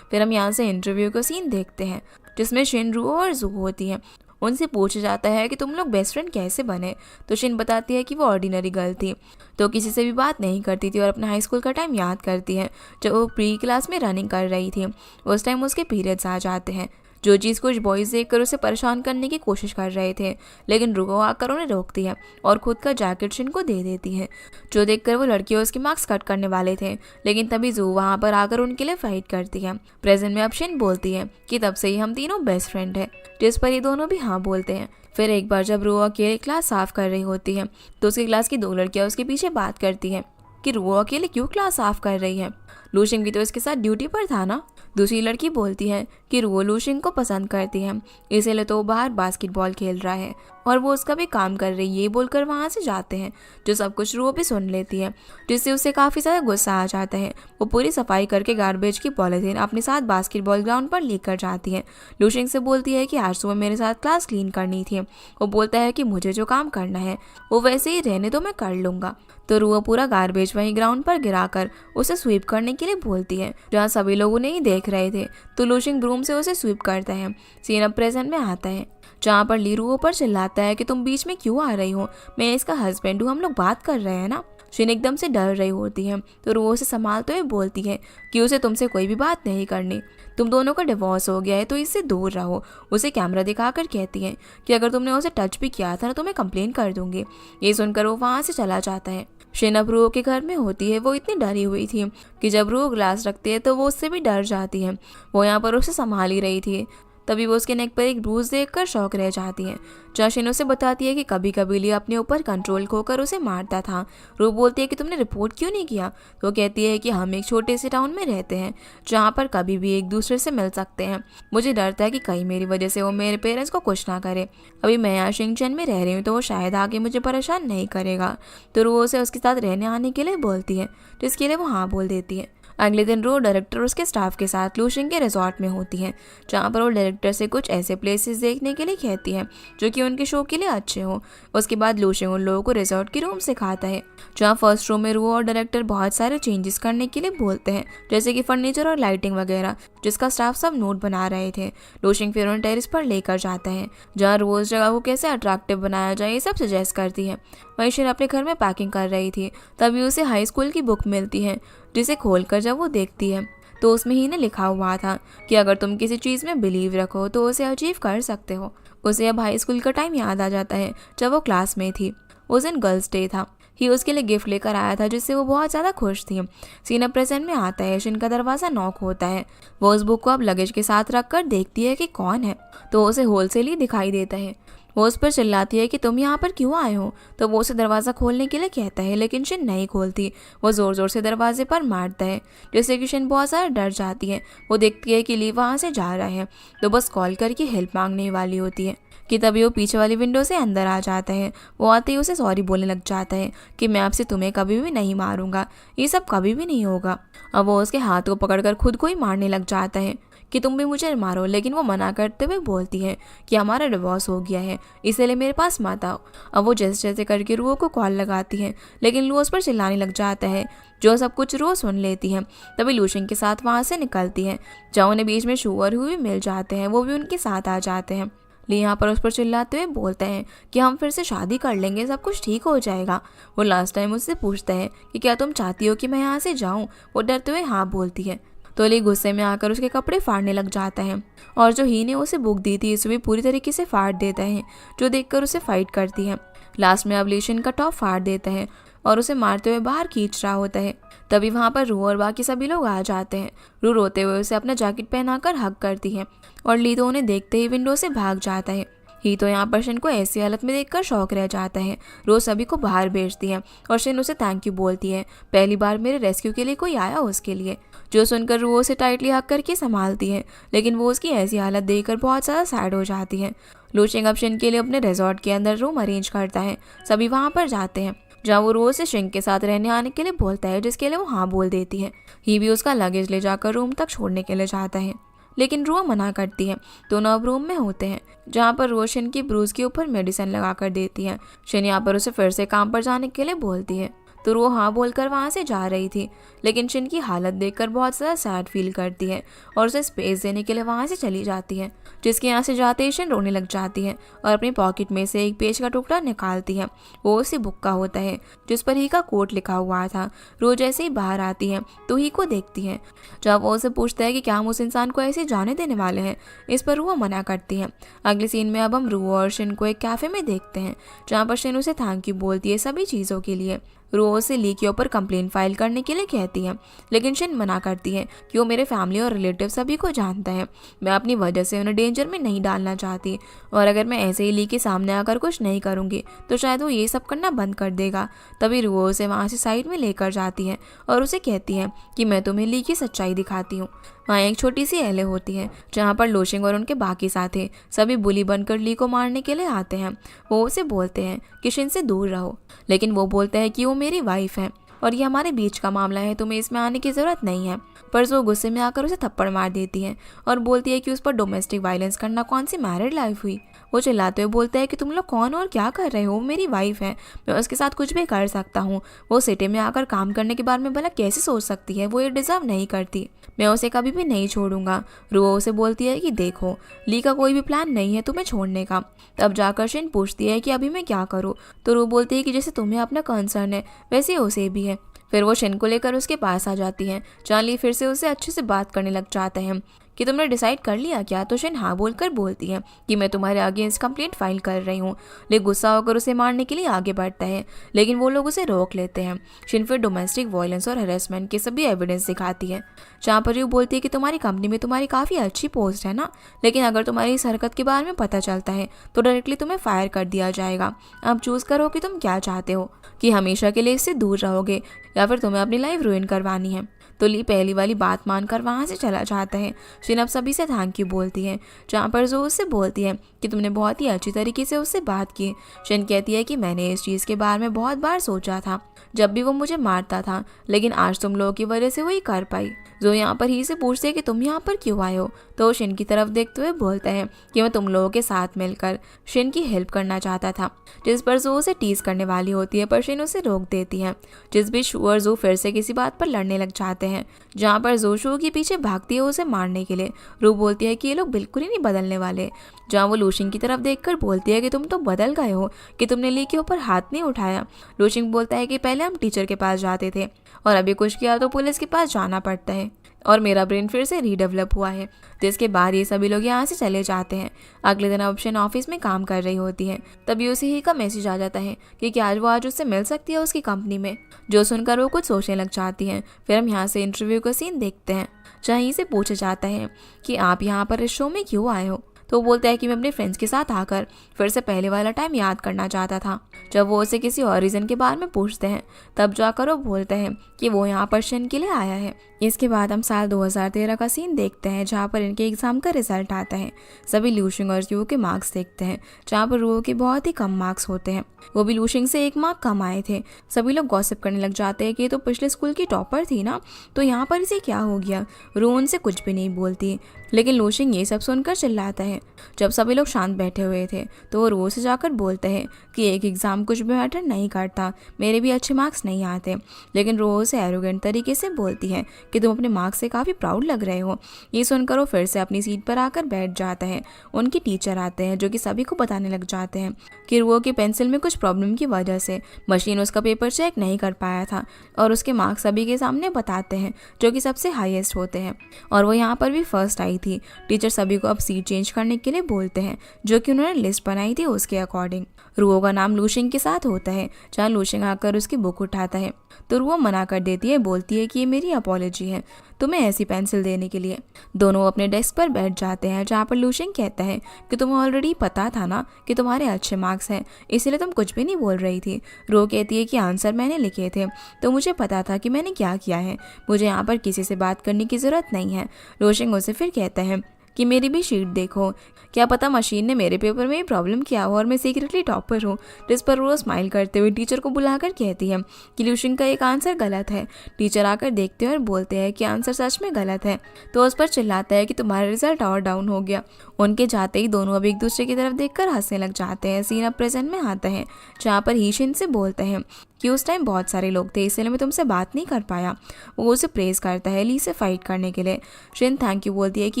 फिर हम यहाँ से इंटरव्यू का सीन देखते हैं, जिसमें शिन, रुओ और जू होती है। उनसे पूछा जाता है कि तुम लोग बेस्ट फ्रेंड कैसे बने, तो शिन बताती है कि वो ऑर्डिनरी गर्ल थी, तो किसी से भी बात नहीं करती थी और अपना हाई स्कूल का टाइम याद करती है जब वो प्री क्लास में रनिंग कर रही थी। उस टाइम उसके पीरियड्स आ जाते हैं। जो चीज़ कुछ बॉयज़ देखकर उसे परेशान करने की कोशिश कर रहे थे, लेकिन रुको आकर उन्हें रोकती है और खुद का जैकेट शिन को दे देती है, जो देखकर वो लड़कियों उसके मार्क्स कट करने वाले थे, लेकिन तभी जू वहाँ पर आकर उनके लिए फाइट करती है। प्रेजेंट में अब शिन बोलती है कि तब से ही हम तीनों बेस्ट फ्रेंड है, जिस पर ये दोनों भी हाँ बोलते हैं। फिर एक बार जब रू अकेले क्लास साफ कर रही होती है तो उसकी क्लास की 2 लड़कियां उसके पीछे बात करती हैं कि रू अकेले क्यों क्लास साफ कर रही है, लूशिंग भी तो इसके साथ ड्यूटी पर था ना। दूसरी लड़की बोलती है कि रुओ लूशिंग को पसंद करती है, इसीलिए तो वो बाहर बास्केटबॉल खेल रहा है और वो उसका भी काम कर रही है, ये बोलकर वहाँ से जाते हैं, जो सब कुछ रुओ भी सुन लेती है, जिससे उसे काफ़ी ज़्यादा गुस्सा आ जाता है। वो पूरी सफाई करके गार्बेज की पॉलीथीन अपने साथ बास्केटबॉल ग्राउंड पर लेकर जाती है। लूशिंग से बोलती है कि आज सुबह मेरे साथ क्लास क्लीन करनी थी। वो बोलता है कि मुझे जो काम करना है वो वैसे ही रहने दो, मैं कर लूँगा। तो रुओ पूरा गार्बेज वहीं ग्राउंड पर गिराकर उसे स्वीप करने के लिए बोलती है, जहाँ सभी लोग उन्हें ही देख रहे थे। तो लूशिंग ब्रूम से उसे स्वीप करता है। सीन अब प्रेजेंट में आता है, जहाँ पर ली रुओ पर चिल्लाता है कि तुम बीच में क्यों आ रही हो, मैं इसका हस्बैंड हूँ, हम लोग बात कर रहे हैं ना। शिन एकदम से डर रही होती है, तो रुओ से संभालते हुए बोलती है कि उसे तुमसे कोई भी बात नहीं करनी, तुम दोनों का डिवोर्स हो गया है तो इससे दूर रहो। उसे कैमरा दिखाकर कहती है कि अगर तुमने उसे टच भी किया था ना तो मैं कंप्लेन कर दूंगी। ये सुनकर वो वहाँ से चला जाता है। शिन अब रुओ के घर में होती है। वो इतनी डरी हुई थी कि जब रुओ ग्लास रखती है तो वो उससे भी डर जाती है। वो यहाँ पर उसे संभाल ही रही थी, तभी वो उसके नेक पर एक ब्रूज देखकर शौक रह जाती है। जशिन उसे बताती है कि कभी कभी ली अपने ऊपर कंट्रोल खोकर उसे मारता था। रू बोलती है कि तुमने रिपोर्ट क्यों नहीं किया, तो कहती है कि हम एक छोटे से टाउन में रहते हैं जहाँ पर कभी भी एक दूसरे से मिल सकते हैं। मुझे डर था कि कहीं मेरी वजह से वो मेरे पेरेंट्स को कुछ ना करे। अभी मैं यहाँ शिंगचन में रह रही हूँ तो वो शायद आगे मुझे परेशान नहीं करेगा। तो रू उसे उसके साथ रहने आने के लिए बोलती है, जिसके लिए वो हाँ बोल देती है। अगले दिन रो डायरेक्टर उसके स्टाफ के साथ लूशिंग के रिजॉर्ट में होती है, जहाँ पर वो डायरेक्टर से कुछ ऐसे प्लेसेस देखने के लिए कहती है जो कि उनके शो के लिए अच्छे हों। उसके बाद लूशिंग उन लोगों को रिजॉर्ट की रूम सिखाता है, जहाँ फर्स्ट रूम में रो और डायरेक्टर बहुत सारे चेंजेस करने के लिए बोलते हैं, जैसे कि फर्नीचर और लाइटिंग वगैरह, जिसका स्टाफ सब नोट बना रहे थे। लूशिंग फिर उन्हें टेरिस पर लेकर जाता है, जहाँ रोज जगह को कैसे अट्रैक्टिव बनाया जाए ये सब सजेस्ट करती है। वहीं शिन अपने घर में पैकिंग कर रही थी, तभी उसे हाई स्कूल की बुक मिलती है, जिसे खोलकर जब वो देखती है तो उसमें ही ने लिखा हुआ था कि अगर तुम किसी चीज़ में बिलीव रखो तो उसे अचीव कर सकते हो। उसे अब हाई स्कूल का टाइम याद आ जाता है जब वो क्लास में थी। उस दिन गर्ल्स डे था। ही उसके लिए गिफ्ट लेकर आया था, जिससे वो बहुत ज़्यादा खुश थी। सीन अब प्रेजेंट में आता है। शिन का दरवाज़ा नॉक होता है। वो उस बुक को अब लगेज के साथ रखकर देखती है कि कौन है, तो उसे होलसेल ही दिखाई देता है। वो उस पर चिल्लाती है कि तुम यहाँ पर क्यों आए हो, तो वो उसे दरवाज़ा खोलने के लिए कहता है, लेकिन शिन नहीं खोलती। वो ज़ोर ज़ोर से दरवाजे पर मारता है, जिससे कि शिन बहुत ज़्यादा डर जाती है। वो देखती है कि ली वहाँ से जा रहा है, तो बस कॉल करके हेल्प मांगने वाली होती है कि तभी वो पीछे वाली विंडो से अंदर आ जाता है। वो आते ही उसे सॉरी बोलने लग जाता है कि मैं आपसे तुम्हें कभी भी नहीं मारूंगा, ये सब कभी भी नहीं होगा। अब वो उसके हाथ को पकड़कर खुद को ही मारने लग जाता है कि तुम भी मुझे मारो, लेकिन वो मना करते हुए बोलती है कि हमारा डिवोर्स हो गया है, इसलिए मेरे पास मत आओ। अब वो जैसे जैसे करके रुओ को कॉल लगाती है, लेकिन लू उस पर चिल्लाने लग जाता है, जो सब कुछ रो सुन लेती है। तभी लूशिंग के साथ वहाँ से निकलती है, जहाँ उन्हें बीच में शू और हुई मिल जाते हैं, वो भी उनके साथ आ जाते हैं। ली यहाँ पर उस पर चिल्लाते हुए बोलते हैं कि हम फिर से शादी कर लेंगे, सब कुछ ठीक हो जाएगा। वो लास्ट टाइम उससे पूछता है कि क्या तुम चाहती हो कि मैं यहाँ से जाऊँ। वो डरते हुए हाँ बोलती है, तो ली गुस्से में आकर उसके कपड़े फाड़ने लग जाता है, और जो ही ने उसे बुक दी थी उसे भी पूरी तरीके से फाड़ देता है, जो देखकर उसे फाइट करती है। लास्ट में अब लीशिन का टॉप फाड़ देता है और उसे मारते हुए बाहर खींच रहा होता है। तभी वहाँ पर रू और बाकी सभी लोग आ जाते हैं। रू रोते हुए उसे अपना जैकेट पहनाकर हग करती है, और ली तो उन्हें देखते ही विंडो से भाग जाता है। ही तो यहाँ पर शिन को ऐसी हालत में देखकर शौक रह जाता है। रोज सभी को बाहर भेजती है और शिन उसे थैंक यू बोलती है, पहली बार मेरे रेस्क्यू के लिए कोई आया उसके लिए। जो सुनकर वो उसे टाइटली हक करके संभालती है, लेकिन वो उसकी ऐसी हालत देखकर बहुत ज़्यादा सैड हो जाती है। लूशिंग अब शिन के लिए अपने रिजॉर्ट के अंदर रूम अरेंज करता है। सभी वहाँ पर जाते हैं, जहाँ वो रोज से शिंग के साथ रहने आने के लिए बोलता है, जिसके लिए वो हाँ बोल देती है। ही भी उसका लगेज ले जाकर रूम तक छोड़ने के लिए जाता है, लेकिन रुआ मना करती है। दोनों अब रूम में होते हैं, जहाँ पर रोज शिन की ब्रूज के ऊपर मेडिसिन लगा कर देती है। शिन यहाँ पर उसे फिर से काम पर जाने के लिए बोलती है, तो वो हाँ बोलकर वहाँ से जा रही थी, लेकिन शिन की हालत देखकर बहुत ज़्यादा सैड फील करती है और उसे स्पेस देने के लिए वहाँ से चली जाती है। जिसके यहाँ से जाते ही शिन रोने लग जाती है और अपनी पॉकेट में से एक पेज का टुकड़ा निकालती है। वो उसी बुक का होता है जिस पर ही का कोट लिखा हुआ था। रोज जैसे ही बाहर आती है तो ही को देखती है। जब वो उसे पूछता है कि क्या हम उस इंसान को ऐसे जाने देने वाले हैं, इस पर वो मना करती है। अगले सीन में अब हम रू और शिन को एक कैफे में देखते हैं जहाँ पर शिन उसे थैंक यू बोलती है सभी चीज़ों के लिए। रो से ली के ऊपर कंप्लेंट फाइल करने के लिए कहती है, लेकिन शिन मना करती है कि वो मेरे फैमिली और रिलेटिव सभी को जानता है। मैं अपनी वजह से उन्हें डेंजर में नहीं डालना चाहती और अगर मैं ऐसे ही ली के सामने आकर कुछ नहीं करूँगी तो शायद वो ये सब करना बंद कर देगा। तभी रो उसे वहाँ से साइड में लेकर जाती है और उसे कहती है कि मैं तुम्हें ली की सच्चाई दिखाती हूँ। वहाँ एक छोटी सी एले होती है जहाँ पर लोशिंग और उनके बाकी साथी सभी बुली बनकर ली को मारने के लिए आते हैं। वो उसे बोलते हैं कि शिन से दूर रहो, लेकिन वो बोलते हैं कि वो मेरी वाइफ है और ये हमारे बीच का मामला है, तुम्हें इसमें आने की ज़रूरत नहीं है। पर जो गुस्से में आकर उसे थप्पड़ मार देती है और बोलती है कि उस पर डोमेस्टिक वायलेंस करना कौन सी मैरिड लाइफ हुई। वो चिल्लाते हुए बोलता है कि तुम लोग कौन और क्या कर रहे हो, मेरी वाइफ है, मैं उसके साथ कुछ भी कर सकता हूँ। वो सिटी में आकर काम करने के बारे में भला कैसे सोच सकती है, वो ये डिजर्व नहीं करती, मैं उसे कभी भी नहीं छोड़ूंगा। रुओ उसे बोलती है कि देखो ली का कोई भी प्लान नहीं है तुम्हें छोड़ने का। तब जाकर शिन पूछती है कि अभी मैं क्या करूँ, तो रू बोलती है कि जैसे तुम्हें अपना कंसर्न है वैसे उसे भी है। फिर वो शिन को लेकर उसके पास आ जाती है। चार्ली फिर से उसे अच्छे से बात करने लग जाता है कि तुमने डिसाइड कर लिया क्या। तो शिन हाँ बोलकर बोलती है कि मैं तुम्हारे अगेंस्ट कंप्लेंट फाइल कर रही हूँ। ले गुस्सा होकर उसे मारने के लिए आगे बढ़ता है, लेकिन वो लोग उसे रोक लेते हैं। शिन फिर डोमेस्टिक वायलेंस और हरेसमेंट के सभी एविडेंस दिखाती है, जहाँ पर वो बोलती है कि तुम्हारी कंपनी में तुम्हारी काफ़ी अच्छी पोस्ट है ना, लेकिन अगर तुम्हारी इस हरकत के बारे में पता चलता है तो डायरेक्टली तुम्हें फायर कर दिया जाएगा। अब चूज़ करो कि तुम क्या चाहते हो, कि हमेशा के लिए इससे दूर रहोगे या फिर तुम्हें अपनी लाइफ रुइन करवानी है। तो ली पहली वाली बात मानकर वहाँ से चला जाता है। शिन अब सभी से थैंक यू बोलती है, जहाँ पर जो उससे बोलती है कि तुमने बहुत ही अच्छी तरीके से उससे बात की। शिन कहती है कि मैंने इस चीज़ के बारे में बहुत बार सोचा था जब भी वो मुझे मारता था, लेकिन आज तुम लोगों की वजह से वही कर पाई। जो यहाँ पर ही से पूछते है कि तुम यहाँ पर क्यों आए हो, तो शिन की तरफ देखते हुए बोलता है कि मैं तुम लोगों के साथ मिलकर शिन की हेल्प करना चाहता था। जिस पर जो उसे टीज करने वाली होती है, पर शिन उसे रोक देती है। जिस बीच शू और जो फिर से किसी बात पर लड़ने लग जाते हैं, जहाँ पर जो शू के पीछे भागती है उसे मारने के लिए। रू बोलती है कि ये लोग बिल्कुल ही नहीं बदलने वाले, जहाँ वो लूशिंग की तरफ देखकर बोलती है कि तुम तो बदल गए हो कि तुमने ली के ऊपर हाथ नहीं उठाया। लूशिंग बोलता है कि पहले हम टीचर के पास जाते थे और अभी कुछ किया तो पुलिस के पास जाना पड़ता है और मेरा ब्रेन फिर से रीडेवलप हुआ है। जिसके बाद ये सभी लोग यहाँ से चले जाते हैं। अगले दिन ऑप्शन ऑफिस में काम कर रही होती है, तभी उसे ही का मैसेज आ जाता है कि क्या आज वो आज उससे मिल सकती है उसकी कंपनी में। जो सुनकर वो कुछ सोचने लग जाती है। फिर हम यहाँ से इंटरव्यू का सीन देखते हैं, जहाँ ही से पूछा जाता है कि आप यहाँ पर इस शो में क्यों आए हो। तो वो बोलता है कि मैं अपने फ्रेंड्स के साथ आकर फिर से पहले वाला टाइम याद करना चाहता था। जब वो उसे किसी और रीज़न के बारे में पूछते हैं, तब जाकर वो बोलता है कि वो यहाँ पर शिन के लिए आया है। इसके बाद हम साल 2013 का सीन देखते हैं, जहाँ पर इनके एग्जाम का रिजल्ट आता है। सभी लूशिंग और रू के मार्क्स देखते हैं, जहाँ पर रू के बहुत ही कम मार्क्स होते हैं। वो भी लूशिंग से 1 मार्क कम आए थे। सभी लोग गॉसिप करने लग जाते हैं कि ये तो पिछले स्कूल की टॉपर थी ना, तो यहाँ पर इसे क्या हो गया। रू उनसे कुछ भी नहीं बोलती, लेकिन लूशिंग ये सब सुनकर चिल्लाता है। जब सभी लोग शांत बैठे हुए थे तो वो रू से जाकर बोलते हैं कि एक एग्ज़ाम कुछ भी मैटर नहीं करता, मेरे भी अच्छे मार्क्स नहीं आते। लेकिन रू से एरोगेंट तरीके से बोलती है कि तुम अपने मार्क्स से काफ़ी प्राउड लग रहे हो। ये सुनकर वो फिर से अपनी सीट पर आकर बैठ जाता है। उनके टीचर आते हैं, जो कि सभी को बताने लग जाते हैं कि रू की पेंसिल में कुछ प्रॉब्लम की वजह से मशीन उसका पेपर चेक नहीं कर पाया था और उसके मार्क्स सभी के सामने बताते हैं, जो कि सबसे हाईएस्ट होते हैं। और वो यहाँ पर भी फर्स्ट आई थी। टीचर सभी को अब सीट चेंज करने के लिए बोलते हैं, जो कि उन्होंने लिस्ट बनाई थी उसके अकॉर्डिंग। रुओ का नाम लूशिंग के साथ होता है, जहाँ लूशिंग आकर उसकी बुक उठाता है तो रुओ मना कर देती है, बोलती है कि ये मेरी अपॉलॉजी है तुम्हें ऐसी पेंसिल देने के लिए। दोनों अपने डेस्क पर बैठ जाते हैं, जहाँ पर लूशिंग कहता है कि तुम्हें ऑलरेडी पता था ना कि तुम्हारे अच्छे मार्क्स हैं, इसलिए तुम कुछ भी नहीं बोल रही थी। रो कहती है कि आंसर मैंने लिखे थे तो मुझे पता था कि मैंने क्या किया है, मुझे यहाँ पर किसी से बात करने की ज़रूरत नहीं है। लूशिंग उसे फिर कहता है कि मेरी भी शीट देखो, क्या पता मशीन ने मेरे पेपर में ही प्रॉब्लम किया हो और मैं सीक्रेटली टॉपर हूँ। जिस पर वो स्माइल करते हुए टीचर को बुलाकर कहती है कि लूशिंग का एक आंसर गलत है। टीचर आकर देखते हैं और बोलते हैं कि आंसर सच में गलत है। तो उस पर चिल्लाता है कि तुम्हारा रिजल्ट और डाउन हो गया। उनके जाते ही दोनों अब एक दूसरे की तरफ देखकर हंसने लग जाते हैं। सीन अब प्रेजेंट में आता है जहाँ पर ही शिन से बोलते हैं कि उस टाइम बहुत सारे लोग थे इसलिए मैं तुमसे बात नहीं कर पाया। वो उसे प्रेज करता है ली से फाइट करने के लिए। शिन थैंक यू बोलती है कि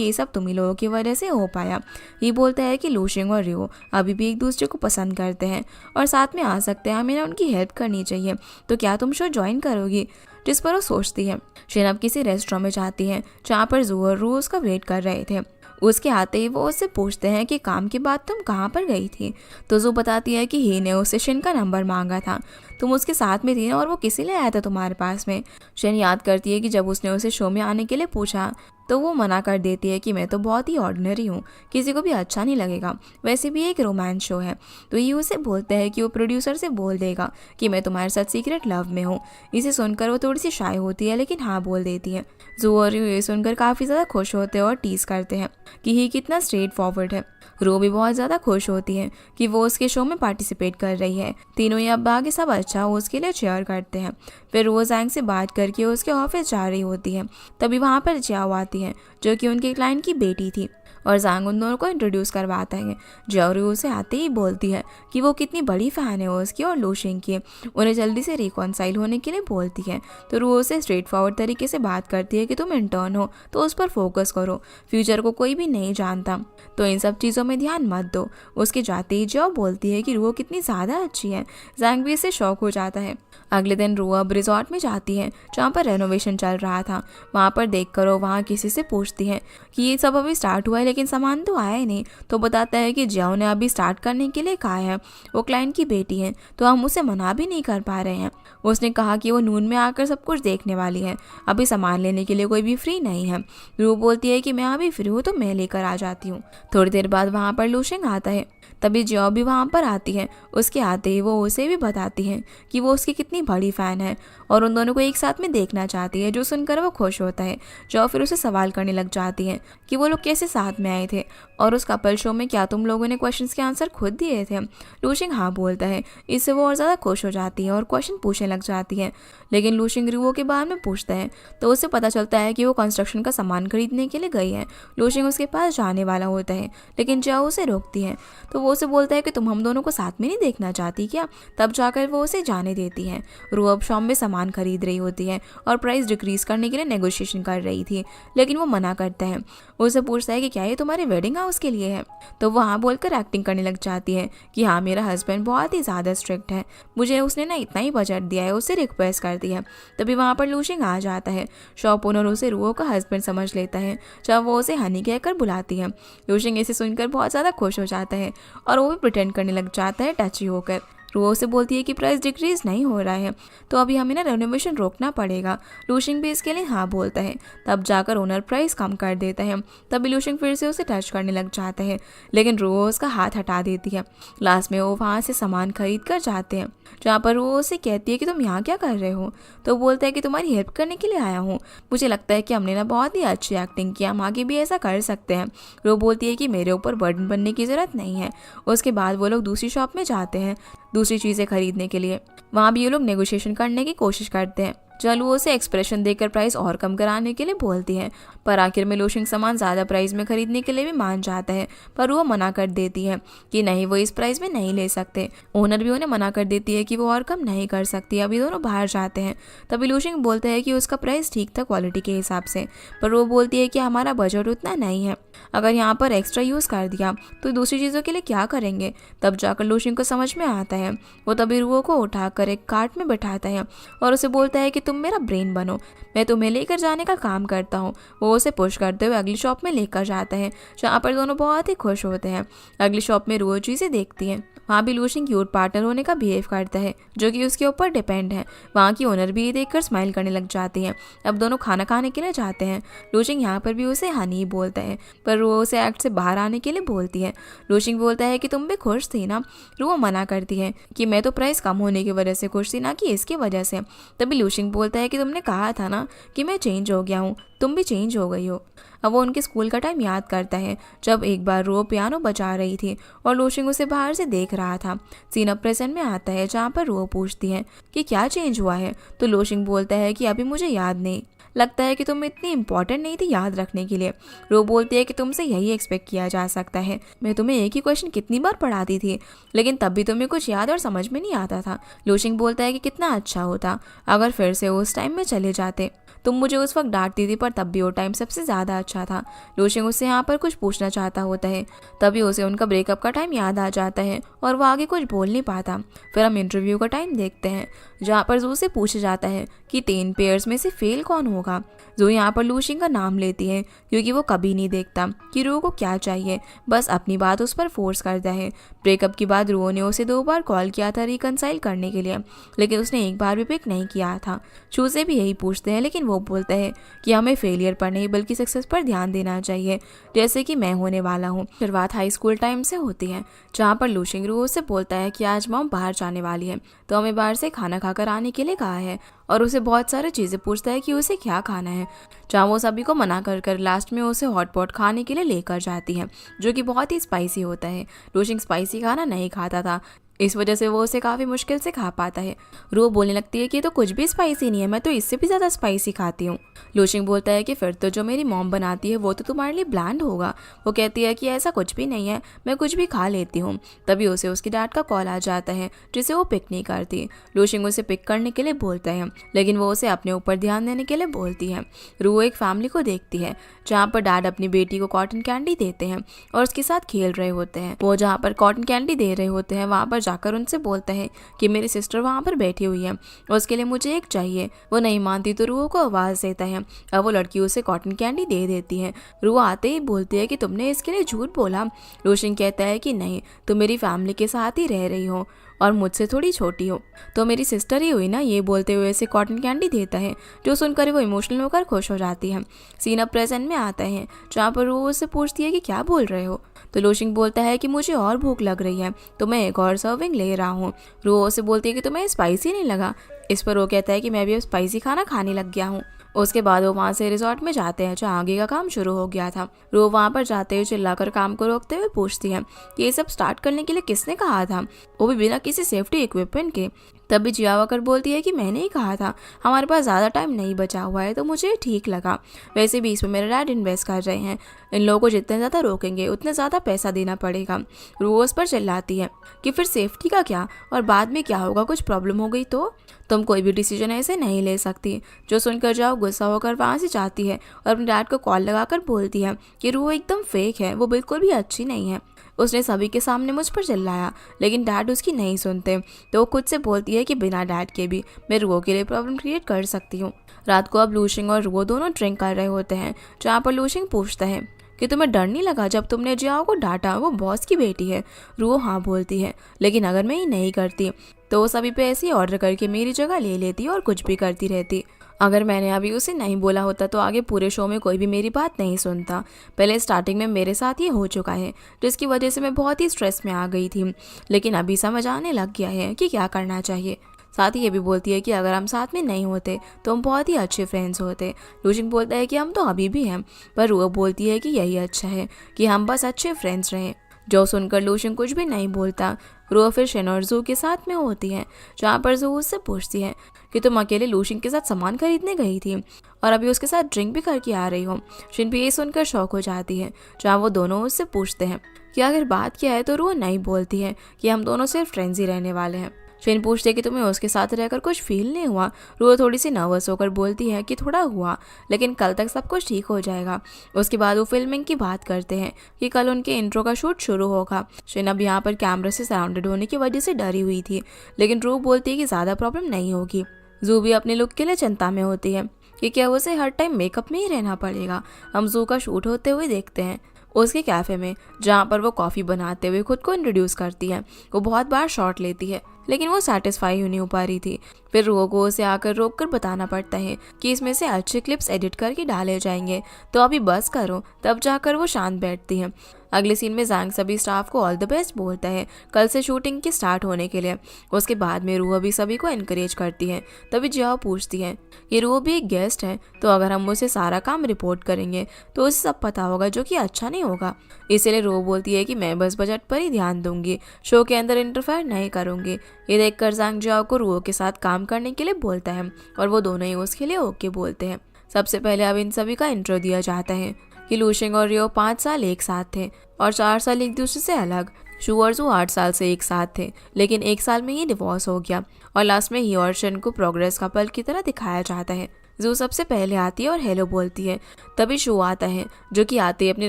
ये सब तुम्ही लोगों की वजह से हो पाया। ये बोलता है कि लूशिंग और रियो अभी भी एक दूसरे को पसंद करते हैं और साथ में आ सकते हैं, हमें ना उनकी हेल्प करनी चाहिए, तो क्या तुम शो ज्वाइन करोगी? जिस पर वो सोचती है। शिन अब किसी रेस्टोरेंट में जाती है जहाँ पर जू और रू उसका वेट कर रहे थे। उसके आते ही वो उससे पूछते हैं कि काम के बाद तुम कहाँ पर गई थी? तो जू बताती है कि ही ने उससे शिन का नंबर मांगा था, तुम उसके साथ में थी ना, और वो किसी लिए आया था तुम्हारे पास में। शिन याद करती है कि जब उसने उसे शो में आने के लिए पूछा तो वो मना कर देती है कि मैं तो बहुत ही ऑर्डिनरी हूँ, किसी को भी अच्छा नहीं लगेगा, वैसे भी एक रोमांस शो है। तो ये उसे बोलता है कि वो प्रोड्यूसर से बोल देगा कि मैं तुम्हारे साथ सीक्रेट लव में हूँ। इसे सुनकर वो थोड़ी सी शाय होती है लेकिन हाँ बोल देती है। जू और यू ये सुनकर काफ़ी ज़्यादा खुश होते हैं और टीज करते हैं कि ये कितना स्ट्रेट फॉरवर्ड है। रो भी बहुत ज़्यादा खुश होती है कि वो उसके शो में पार्टिसिपेट कर रही है। तीनों ही अब आगे सब अच्छा हो उसके लिए चेयर करते हैं। फिर रोज एंग से बात करके उसके ऑफिस जा रही होती है। तभी वहाँ पर जियाओ आती है जो कि उनके क्लाइंट की बेटी थी और जांग उन दोनों को इंट्रोड्यूस करवाता है। जियाओ उसे आते ही बोलती है कि वो कितनी बड़ी फ़ैन है उसकी और लूशिंग की, उन्हें जल्दी से रिकॉन्साइल होने के लिए बोलती है। तो रू उसे स्ट्रेट फॉरवर्ड तरीके से बात करती है कि तुम इंटर्न हो तो उस पर फोकस करो, फ्यूचर को कोई भी नहीं जानता, तो इन सब चीज़ों में ध्यान मत दो। उसके जाते ही जियाओ बोलती है कि रू कितनी ज़्यादा अच्छी है। जांग भी इससे शौक हो जाता है। अगले दिन रू अब रिजॉर्ट में जाती है जहाँ पर रेनोवेशन चल रहा था। वहाँ पर देख कर वो वहाँ किसी से पूछती है कि ये सब अभी स्टार्ट हुआ है लेकिन सामान तो आया ही नहीं। तो बताता है कि जियाओ ने अभी स्टार्ट करने के लिए कहा है, वो क्लाइंट की बेटी है तो हम उसे मना भी नहीं कर पा रहे हैं। उसने कहा कि वो नून में आकर सब कुछ देखने वाली है, अभी सामान लेने के लिए कोई भी फ्री नहीं है। रू बोलती है कि मैं अभी फ्री हूँ तो मैं लेकर आ जाती हूँ। थोड़ी देर बाद वहाँ पर लूशिंग आता है। तभी जियाओ भी वहाँ पर आती है। उसके आते ही वो उसे भी बताती है कि वो उसकी कितनी बड़ी फ़ैन है और उन दोनों को एक साथ में देखना चाहती है, जो सुनकर वो खुश होता है। जियाओ फिर उसे सवाल करने लग जाती है कि वो लोग कैसे साथ में आए थे और उस कपल शो में क्या तुम लोगों ने क्वेश्चंस के आंसर खुद दिए थे? लूशिंग हाँ बोलता है। इससे वो और ज़्यादा खुश हो जाती है और क्वेश्चन पूछने लग जाती है। लेकिन लूशिंग रिवो के बारे में पूछता है तो उसे पता चलता है कि वो कंस्ट्रक्शन का सामान खरीदने के लिए गई है। लूशिंग उसके पास जाने वाला होता है लेकिन जियाओ उसे रोकती है। तो वो उसे बोलता है कि तुम हम दोनों को साथ में नहीं देखना चाहती क्या? तब जाकर वो उसे जाने देती है। रू अब शॉप में सामान खरीद रही होती है और प्राइस डिक्रीज करने के लिए नेगोशिएशन कर रही थी लेकिन वो मना करता है। उसे पूछता है कि क्या ये तुम्हारे वेडिंग हाउस के लिए है? तो वो हाँ बोलकर एक्टिंग करने लग जाती है कि हाँ मेरा हस्बैंड बहुत ही ज़्यादा स्ट्रिक्ट है, मुझे उसने ना इतना ही बजट दिया है, उससे रिक्वेस्ट करती है। तभी वहाँ पर लूशिंग आ जाता है। शॉप ओनर उसे रुओ का हस्बैंड समझ लेता है जब वो उसे हनी कहकर बुलाती है। लूशिंग इसे सुनकर बहुत ज़्यादा खुश हो जाता है और वो भी प्रिटेंड करने लग जाता है टची होकर। रुओ से बोलती है कि प्राइस डिक्रीज नहीं हो रहा है तो अभी हमें ना रेनोवेशन रोकना पड़ेगा। लूशिंग भी इसके लिए हाँ बोलता है। तब जाकर ओनर प्राइस कम कर देता है। तभी लूशिंग फिर से उसे टच करने लग जाता है लेकिन रुओ उसका हाथ हटा देती है। लास्ट में वो वहाँ से सामान खरीद कर जाते हैं जहाँ पर वो उसे कहती है कि तुम यहाँ क्या कर रहे हो? तो बोलता है कि तुम्हारी हेल्प करने के लिए आया हूँ, मुझे लगता है कि हमने ना बहुत ही अच्छी एक्टिंग की, हम आगे भी ऐसा कर सकते हैं। रो बोलती है कि मेरे ऊपर बर्डन बनने की ज़रूरत नहीं है। उसके बाद वो लोग दूसरी शॉप में जाते हैं दूसरी चीज़ें खरीदने के लिए। वहाँ भी ये लोग नेगोशिएशन करने की कोशिश करते हैं। चलो उसे एक्सप्रेशन देकर प्राइस और कम कराने के लिए बोलती है पर आखिर में लूशिंग सामान ज़्यादा प्राइस में खरीदने के लिए भी मान जाता है पर वो मना कर देती है कि नहीं वो इस प्राइस में नहीं ले सकते। ओनर भी उन्हें मना कर देती है कि वो और कम नहीं कर सकती। अभी दोनों बाहर जाते हैं। तभी लूशिंग बोलता है कि उसका प्राइस ठीक था क्वालिटी के हिसाब से, पर वो बोलती है कि हमारा बजट उतना नहीं है, अगर यहाँ पर एक्स्ट्रा यूज़ कर दिया तो दूसरी चीज़ों के लिए क्या करेंगे? तब जाकर लूशिंग को समझ में आता है। वो तभी रुओ को उठाकर एक कार्ट में बैठाता है और उसे बोलता है कि तुम मेरा ब्रेन बनो, मैं तुम्हें लेकर जाने का काम करता हूँ। वो उसे पुश करते हुए अगली शॉप में लेकर जाता है जहाँ पर दोनों बहुत ही खुश होते हैं। अगली शॉप में रुओ चीज़ें देखती है। वहाँ भी लूशिंग क्यूट पार्टनर होने का बिहेव करता है जो कि उसके ऊपर डिपेंड है। वहाँ की ओनर भी ये देखकर स्माइल करने लग जाती है। अब दोनों खाना खाने के लिए जाते हैं। लूशिंग यहाँ पर भी उसे हनी बोलता है पर वो उसे एक्ट से बाहर आने के लिए बोलती है। लूशिंग बोलता है कि तुम भी खुश थी ना? वो मना करती है कि मैं तो प्राइस कम होने की वजह से खुश थी, ना कि इसकी वजह से। तभी लूशिंग बोलता है कि तुमने कहा था ना कि मैं चेंज हो गया हूँ, तुम भी चेंज हो गई हो। अब वो उनके स्कूल का टाइम याद करता है जब एक बार रो पियानो बजा रही थी और लूशिंग उसे बाहर से देख रहा था। सीन अब प्रेजेंट में आता है जहाँ पर रो पूछती है कि क्या चेंज हुआ है? तो लूशिंग बोलता है कि अभी मुझे याद नहीं, लगता है कि तुम इतनी इंपॉर्टेंट नहीं थी याद रखने के लिए। रू बोलती है कि तुमसे यही एक्सपेक्ट किया जा सकता है। मैं तुम्हें एक ही क्वेश्चन कितनी बार पढ़ाती थी, लेकिन तब भी तुम्हें कुछ याद और समझ में नहीं आता था। लूशिंग बोलता है कि कितना अच्छा होता अगर फिर से उस टाइम में चले जाते। तुम मुझे उस वक्त डांटती थी, पर तब भी वो टाइम सबसे ज़्यादा अच्छा था। लूशिंग उससे यहाँ पर कुछ पूछना चाहता होता है, तभी उसे उनका ब्रेकअप का टाइम याद आ जाता है और वो आगे कुछ बोल नहीं पाता। फिर हम इंटरव्यू का टाइम देखते हैं, जहाँ पर जू से पूछा जाता है कि 10 पेयर्स में से फेल कौन होगा। जू यहाँ पर लूशिंग का नाम लेती है, क्योंकि वो कभी नहीं देखता कि रू को क्या चाहिए, बस अपनी बात उस पर फोर्स करता है। ब्रेकअप के बाद रू ने उसे 2 बार कॉल किया था रिकनसाइल करने के लिए, लेकिन उसने एक बार भी पिक नहीं किया था। शू से भी यही पूछते हैं, लेकिन वो बोलता है कि हमें फेलियर पर नहीं बल्कि सक्सेस पर ध्यान देना चाहिए, जैसे कि मैं होने वाला हूँ। शुरुआत हाई स्कूल टाइम से होती है, जहाँ पर लूशिंग रू से बोलता है कि आज मॉम बाहर जाने वाली है, तो हमें बाहर से खाना खाकर आने के लिए कहा है, और उसे बहुत सारी चीज़ें पूछता है कि उसे क्या खाना है, जहाँ वो सभी को मना कर लास्ट में उसे हॉट पॉट खाने के लिए लेकर जाती है, जो कि बहुत ही स्पाइसी होता है। लूशिंग स्पाइसी खाना नहीं खाता था, इस वजह से वो उसे काफ़ी मुश्किल से खा पाता है। रू बोलने लगती है कि ये तो कुछ भी स्पाइसी नहीं है, मैं तो इससे भी ज़्यादा स्पाइसी खाती हूँ। लूशिंग बोलता है कि फिर तो जो मेरी मॉम बनाती है वो तो तुम्हारे लिए ब्लैंड होगा। वो कहती है कि ऐसा कुछ भी नहीं है, मैं कुछ भी खा लेती हूँ। तभी उसे उसकी डैड का कॉल आ जाता है, जिसे वो पिक नहीं करती। लूशिंग उसे पिक करने के लिए बोलता है, लेकिन वो उसे अपने ऊपर ध्यान देने के लिए बोलती है। रू एक फैमिली को देखती है, जहाँ पर डैड अपनी बेटी को कॉटन कैंडी देते हैं और उसके साथ खेल रहे होते हैं। वो जहाँ पर कॉटन कैंडी दे रहे होते हैं, वहाँ पर जाकर उनसे बोलता है कि मेरी सिस्टर वहाँ पर बैठी हुई है और उसके लिए मुझे एक चाहिए। वो नहीं मानती तो रूह को आवाज़ देता है, अब वो लड़की उसे कॉटन कैंडी दे देती है। रूह आते ही बोलती है कि तुमने इसके लिए झूठ बोला। लूशिंग कहता है कि नहीं, तुम मेरी फैमिली के साथ ही रह रही हो और मुझसे थोड़ी छोटी हो, तो मेरी सिस्टर ही हुई ना। ये बोलते हुए इसे कॉटन कैंडी देता है, जो सुनकर वो इमोशनल होकर खुश हो जाती है। सीन अब प्रेजेंट में आता है, जहाँ पर वो उससे पूछती है कि क्या बोल रहे हो, तो लूशिंग बोलता है कि मुझे और भूख लग रही है, तो मैं एक और सर्विंग ले रहा हूँ। रू उसे बोलती है कि तुम्हें स्पाइसी नहीं लगा। इस पर वो कहता है कि मैं भी अब स्पाइसी खाना खाने लग गया हूँ। उसके बाद वो वहाँ से रिजॉर्ट में जाते हैं, जहाँ आगे का काम शुरू हो गया था। रू वहाँ पर जाते हुए चिल्लाकर काम को रोकते हुए पूछती है कि ये सब स्टार्ट करने के लिए किसने कहा था, वो भी बिना किसी सेफ्टी इक्विपमेंट के। तभी जिया आकर बोलती है कि मैंने ही कहा था, हमारे पास ज़्यादा टाइम नहीं बचा हुआ है, तो मुझे ठीक लगा। वैसे भी इसमें मेरे डैड इन्वेस्ट कर रहे हैं, इन लोगों को जितने ज़्यादा रोकेंगे उतने ज़्यादा पैसा देना पड़ेगा। रोज़ पर चिल्लाती है कि फिर सेफ्टी का क्या, और बाद में क्या होगा, कुछ प्रॉब्लम हो गई तो तुम कोई भी डिसीजन ऐसे नहीं ले सकती। जो सुनकर जाओ गुस्सा होकर वहाँ से जाती है और अपने डैड को कॉल लगाकर बोलती है कि रू एकदम फेक है, वो बिल्कुल भी अच्छी नहीं है। उसने सभी के सामने मुझ पर चिल्लाया, लेकिन डैड उसकी नहीं सुनते, तो वो खुद से बोलती है कि बिना डैड के भी मैं रुओ के लिए प्रॉब्लम क्रिएट कर सकती हूँ। रात को अब लूशिंग और रुओ दोनों ड्रिंक कर रहे होते हैं, जहाँ पर लूशिंग पूछता है कि तुम्हें डर नहीं लगा जब तुमने जियाओ को डांटा, वो बॉस की बेटी है। रुओ हाँ बोलती है, लेकिन अगर मैं ये नहीं करती तो वो सभी पे ऐसे ही ऑर्डर करके मेरी जगह ले लेती और कुछ भी करती रहती। अगर मैंने अभी उसे नहीं बोला होता तो आगे पूरे शो में कोई भी मेरी बात नहीं सुनता। पहले स्टार्टिंग में मेरे साथ ये हो चुका है, जिसकी वजह से मैं बहुत ही स्ट्रेस में आ गई थी, लेकिन अभी समझ आने लग गया है कि क्या करना चाहिए। साथ ही ये भी बोलती है कि अगर हम साथ में नहीं होते तो हम बहुत ही अच्छे फ्रेंड्स होते। लूशिंग बोलता है कि हम तो अभी भी हैं, पर वो बोलती है कि यही अच्छा है कि हम बस अच्छे फ्रेंड्स रहें। जो सुनकर लूशिंग कुछ भी नहीं बोलता। रू फिर शिन और जू के साथ में होती है, जहाँ पर जू उससे पूछती है कि तुम अकेले लूशिंग के साथ सामान खरीदने गई थी और अभी उसके साथ ड्रिंक भी करके आ रही हो। शिन भी ये सुनकर शौक हो जाती है, जहाँ वो दोनों उससे पूछते हैं कि अगर बात क्या है, तो रू नहीं बोलती है कि हम दोनों सिर्फ फ्रेंड्स ही रहने वाले हैं। शिन पूछते कि तुम्हें उसके साथ रहकर कुछ फील नहीं हुआ। रू थोड़ी सी नर्वस होकर बोलती है कि थोड़ा हुआ, लेकिन कल तक सब कुछ ठीक हो जाएगा। उसके बाद वो फिल्मिंग की बात करते हैं कि कल उनके इंट्रो का शूट शुरू होगा। शिन अब यहाँ पर कैमरा से सराउंडेड होने की वजह से डरी हुई थी, लेकिन रू बोलती है कि ज़्यादा प्रॉब्लम नहीं होगी। जू भी अपने लुक के लिए चिंता में होती है कि क्या उसे हर टाइम मेकअप में ही रहना पड़ेगा। हम जू का शूट होते हुए देखते हैं उसके कैफ़े में, जहाँ पर वो कॉफ़ी बनाते हुए खुद को इंट्रोड्यूस करती है। वो बहुत बार शॉट लेती है, लेकिन वो सेटिस्फाई नहीं हो पा रही थी। फिर रू को उसे आकर रोक कर बताना पड़ता है कि इसमें से अच्छे क्लिप्स एडिट करके डाले जाएंगे, तो अभी बस करो। तब जाकर वो शांत बैठती है। अगले सीन में जैंग सभी स्टाफ को ऑल द बेस्ट बोलता है कल से शूटिंग के स्टार्ट होने के लिए। उसके बाद में रू भी सभी को इनकरेज करती है। तभी जियाओ पूछती है ये रू भी एक गेस्ट है, तो अगर हम उसे सारा काम रिपोर्ट करेंगे तो उसे सब पता होगा, जो कि अच्छा नहीं होगा। इसीलिए रू बोलती है कि मैं बस बजट पर ही ध्यान दूंगी, शो के अंदर इंटरफेयर नहीं करूंगी। ये देखकर जैंग जियाओ को रू के साथ काम करने के लिए बोलता है और वो दोनों ही उसके लिए ओके बोलते हैं। सबसे पहले अब इन सभी का इंट्रो दिया जाता है कि लूशिंग और रियो 5 साल एक साथ थे और 4 साल एक दूसरे से अलग। शू और जू 8 साल से एक साथ थे, लेकिन 1 साल में ही डिवोर्स हो गया और लास्ट में ही और शन को प्रोग्रेस कपल की तरह दिखाया जाता है। जू सबसे पहले आती है और हेलो बोलती है, तभी शू आता है जो कि आते ही अपने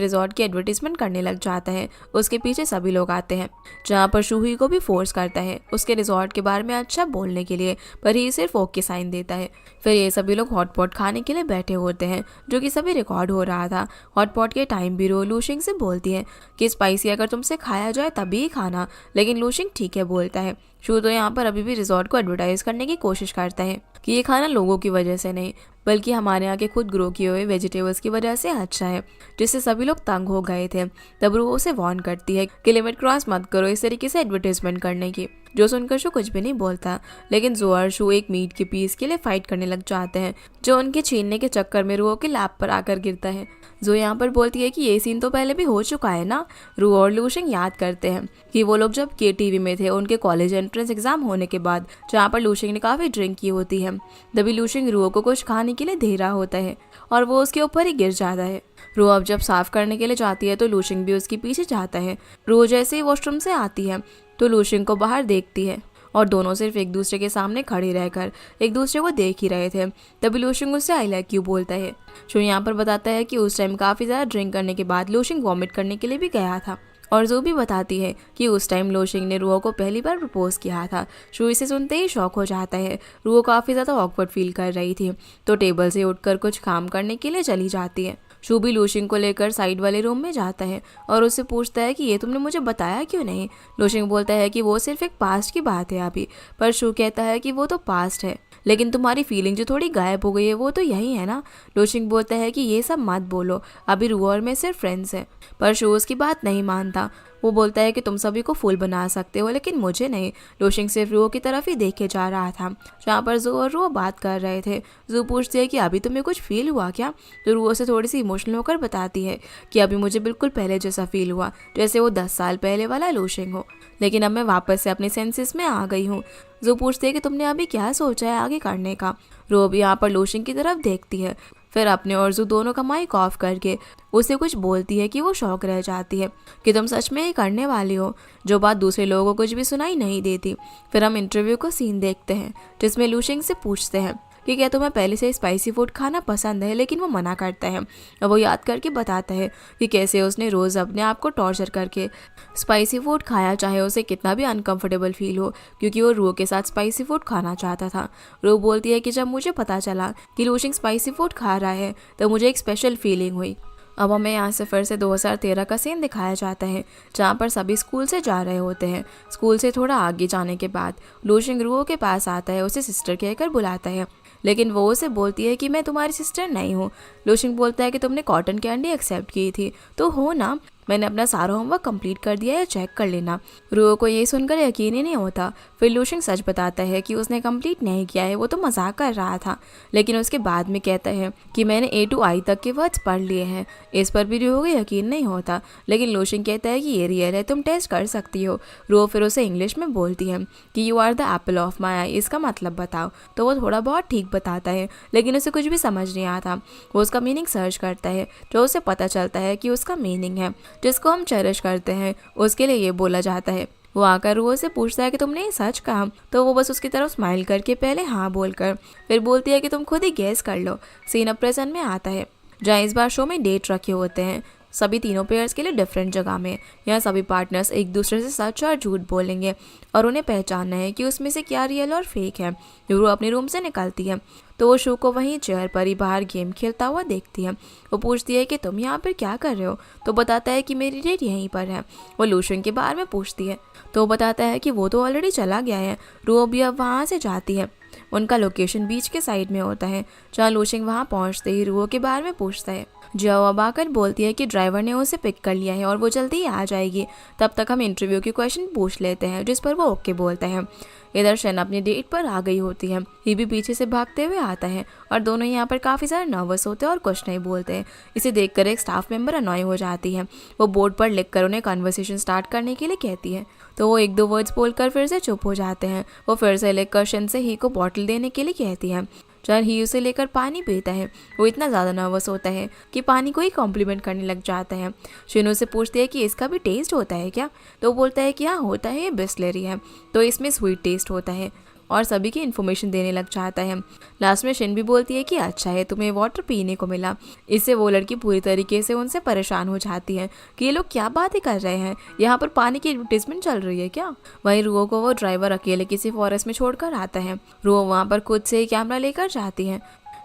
रिजॉर्ट की एडवर्टीजमेंट करने लग जाता है। उसके पीछे सभी लोग आते हैं, जहाँ पर शू ही को भी फोर्स करता है उसके रिजॉर्ट के बारे में अच्छा बोलने के लिए, पर ही सिर्फ ओके साइन देता है। फिर ये सभी लोग हॉटपॉट खाने के लिए बैठे होते हैं, जो कि सभी रिकॉर्ड हो रहा था। हॉटपॉट के टाइम भी रो लूशिंग से बोलती है कि स्पाइसी अगर तुमसे खाया जाए तभी ही खाना, लेकिन लूशिंग ठीक है बोलता है। शू तो यहाँ पर अभी भी रिजॉर्ट को एडवर्टाइज करने की कोशिश करता है कि ये खाना लोगों की वजह से नहीं, बल्कि हमारे यहाँ के खुद ग्रो किए हुए वेजिटेबल्स की वजह से अच्छा है, जिससे सभी लोग तंग हो गए थे। तब रू उसे वार्न करती है कि लिमिट क्रॉस मत करो इस तरीके से एडवर्टाइजमेंट करने की, जो सुनकर शू कुछ भी नहीं बोलता। लेकिन जो और शू एक मीट के पीस के लिए फाइट करने लग जाते हैं, जो उनके छीनने के चक्कर में रू के लैप पर आकर गिरता है। जो यहाँ पर बोलती है कि ये सीन तो पहले भी हो चुका है ना। रू और लूशिंग याद करते हैं कि वो लोग जब KTV में थे उनके कॉलेज एंट्रेंस एग्जाम होने के बाद, जहाँ पर लूशिंग ने काफ़ी ड्रिंक की होती है। तभी लूशिंग रू को कुछ खाने के लिए दे रहा होता है और वो उसके ऊपर ही गिर जाता है। रू अब जब साफ करने के लिए जाती है तो लूशिंग भी उसके पीछे जाता है। रू जैसे ही वॉशरूम से आती है तो लूशिंग को बाहर देखती है और दोनों सिर्फ एक दूसरे के सामने खड़े रहकर एक दूसरे को देख ही रहे थे। तभी लूशिंग उससे आई लाइक यू बोलता है। शो यहाँ पर बताता है कि उस टाइम काफ़ी ज़्यादा ड्रिंक करने के बाद लूशिंग वॉमिट करने के लिए भी गया था। और जो भी बताती है कि उस टाइम लूशिंग ने रूओ को पहली बार प्रपोज किया था। शो इसे सुनते ही शॉक हो जाता है। रूओ काफ़ी ज़्यादा ऑकवर्ड फील कर रही थी, तो टेबल से उठकर कुछ काम करने के लिए चली जाती है। शू भी लूशिंग को लेकर साइड वाले रूम में जाता है और उससे पूछता है कि ये तुमने मुझे बताया क्यों नहीं। लूशिंग बोलता है कि वो सिर्फ एक पास्ट की बात है अभी, पर शू कहता है कि वो तो पास्ट है, लेकिन तुम्हारी फीलिंग जो थोड़ी गायब हो गई है वो तो यही है ना। लूशिंग बोलता है कि ये सब मत बोलो, अभी रू और मैं सिर्फ फ्रेंड्स हैं। पर शू उसकी बात नहीं मानता। वो बोलता है कि तुम सभी को फूल बना सकते हो, लेकिन मुझे नहीं। लूशिंग सिर्फ रू की तरफ ही देखे जा रहा था, जहाँ पर जू और रू बात कर रहे थे। जू पूछती है कि अभी तुम्हें कुछ फील हुआ क्या, तो रू से थोड़ी सी इमोशनल होकर बताती है कि अभी मुझे बिल्कुल पहले जैसा फील हुआ, जैसे वो 10 साल पहले वाला लूशिंग हो, लेकिन अब मैं वापस से अपने सेंसेस में आ गई हूँ। जू पूछती है कि तुमने अभी क्या सोचा है आगे करने का। रू भी यहाँ पर लूशिंग की तरफ देखती है, फिर अपने और जू दोनों का माइक ऑफ करके उसे कुछ बोलती है कि वो शौक रह जाती है कि तुम सच में ये करने वाली हो, जो बात दूसरे लोगों को कुछ भी सुनाई नहीं देती। फिर हम इंटरव्यू को सीन देखते हैं, जिसमें लूशिंग से पूछते हैं कि क्या तुम्हें पहले से स्पाइसी फूड खाना पसंद है, लेकिन वो मना करता है। और वो याद करके बताता है कि कैसे उसने रोज़ अपने आप को टॉर्चर करके स्पाइसी फूड खाया, चाहे उसे कितना भी अनकंफर्टेबल फील हो, क्योंकि वो रू के साथ स्पाइसी फूड खाना चाहता था। रू बोलती है कि जब मुझे पता चला कि लूशिंग स्पाइसी फूड खा रहा है तो मुझे एक स्पेशल फीलिंग हुई। अब हमें यहाँ से फिर से 2013 का सीन दिखाया जाता है, जहाँ पर सभी स्कूल से जा रहे होते हैं। स्कूल से थोड़ा आगे जाने के बाद लूशिंग रू के पास आता है, उसे सिस्टर कहकर बुलाता है, लेकिन वो उसे बोलती है कि मैं तुम्हारी सिस्टर नहीं हूँ। लूशिंग बोलता है कि तुमने कॉटन कैंडी एक्सेप्ट की थी तो हो ना, मैंने अपना सारा होमवर्क कंप्लीट कर दिया है, चेक कर लेना। रू को ये सुनकर यकीन ही नहीं होता। फिर लूशिंग सच बताता है कि उसने कंप्लीट नहीं किया है, वो तो मजाक कर रहा था, लेकिन उसके बाद में कहता है कि मैंने A to I तक के वर्ड्स पढ़ लिए हैं। इस पर भी रू को यकीन नहीं होता, लेकिन लूशिंग कहता है कि ये रियल है, तुम टेस्ट कर सकती हो। रू फिर उसे इंग्लिश में बोलती है कि you are the apple of my eye, इसका मतलब बताओ। तो वो थोड़ा बहुत ठीक बताता है, लेकिन उसे कुछ भी समझ नहीं आता। वो उसका मीनिंग सर्च करता है, जो उसे पता चलता है कि उसका मीनिंग है जिसको हम चेरिश करते हैं, उसके लिए ये बोला जाता है। वो आकर रू से पूछता है कि तुमने ये सच कहा, तो वो बस उसकी तरफ स्माइल करके पहले हाँ बोलकर फिर बोलती है कि तुम खुद ही गैस कर लो। सीन अब प्रेजेंट में आता है, जहाँ इस बार शो में डेट रखे होते हैं, सभी तीनों पेयर्स के लिए डिफरेंट जगह में। यहाँ सभी पार्टनर्स एक दूसरे से सच और झूठ बोलेंगे और उन्हें पहचानना है कि उसमें से क्या रियल और फेक है। रू अपने रूम से निकलती है तो वो शू को वहीं चेयर पर ही बाहर गेम खेलता हुआ देखती है। वो पूछती है कि तुम यहाँ पर क्या कर रहे हो, तो बताता है कि मेरी डेट यहीं पर है। वो लूशिंग के बारे में पूछती है तो वो बताता है कि वो तो ऑलरेडी चला गया है। रू भी अब वहाँ से जाती है। उनका लोकेशन बीच के साइड में होता है, जहाँ लूशिंग वहाँ पहुँचते ही रू के बारे में पूछता है। जो अब आकर बोलती है कि ड्राइवर ने उसे पिक कर लिया है और वो जल्दी ही आ जाएगी। तब तक हम इंटरव्यू के क्वेश्चन पूछ लेते हैं, जिस पर वो ओके बोलता है। इधर शन अपनी डेट पर आ गई होती है, ये भी पीछे से भागते हुए आता है और दोनों यहाँ पर काफ़ी ज़्यादा नर्वस होते हैं और कुछ नहीं बोलते हैं। इसे देखकर एक स्टाफ मेंबर अनॉय हो जाती है। वो बोर्ड पर लिखकर उन्हें कन्वर्सेशन स्टार्ट करने के लिए कहती है, तो वो 1-2 वर्ड्स बोलकर फिर से चुप हो जाते हैं। वो फिर से लिखकर शन से ही को बॉटल देने के लिए कहती है, जब ही उसे लेकर पानी पीता है वो इतना ज़्यादा नर्वस होता है कि पानी को ही कॉम्प्लीमेंट करने लग जाता है। शिन उसे पूछती है कि इसका भी टेस्ट होता है क्या, तो वो बोलता है कि हाँ होता है, ये बिस्लरी है तो इसमें स्वीट टेस्ट होता है, और सभी की इन्फॉर्मेशन देने लग जाता है। लास्ट में शिन भी बोलती है कि अच्छा है तुम्हें वाटर पीने को मिला। इससे वो लड़की पूरी तरीके से उनसे परेशान हो जाती है कि ये लोग क्या बातें कर रहे हैं, यहाँ पर पानी की एडवर्टीजमेंट चल रही है क्या। वहीं रुओ को वो ड्राइवर अकेले किसी फॉरेस्ट में छोड़कर आता है। रुओ वहाँ पर खुद से ही कैमरा लेकर जाती है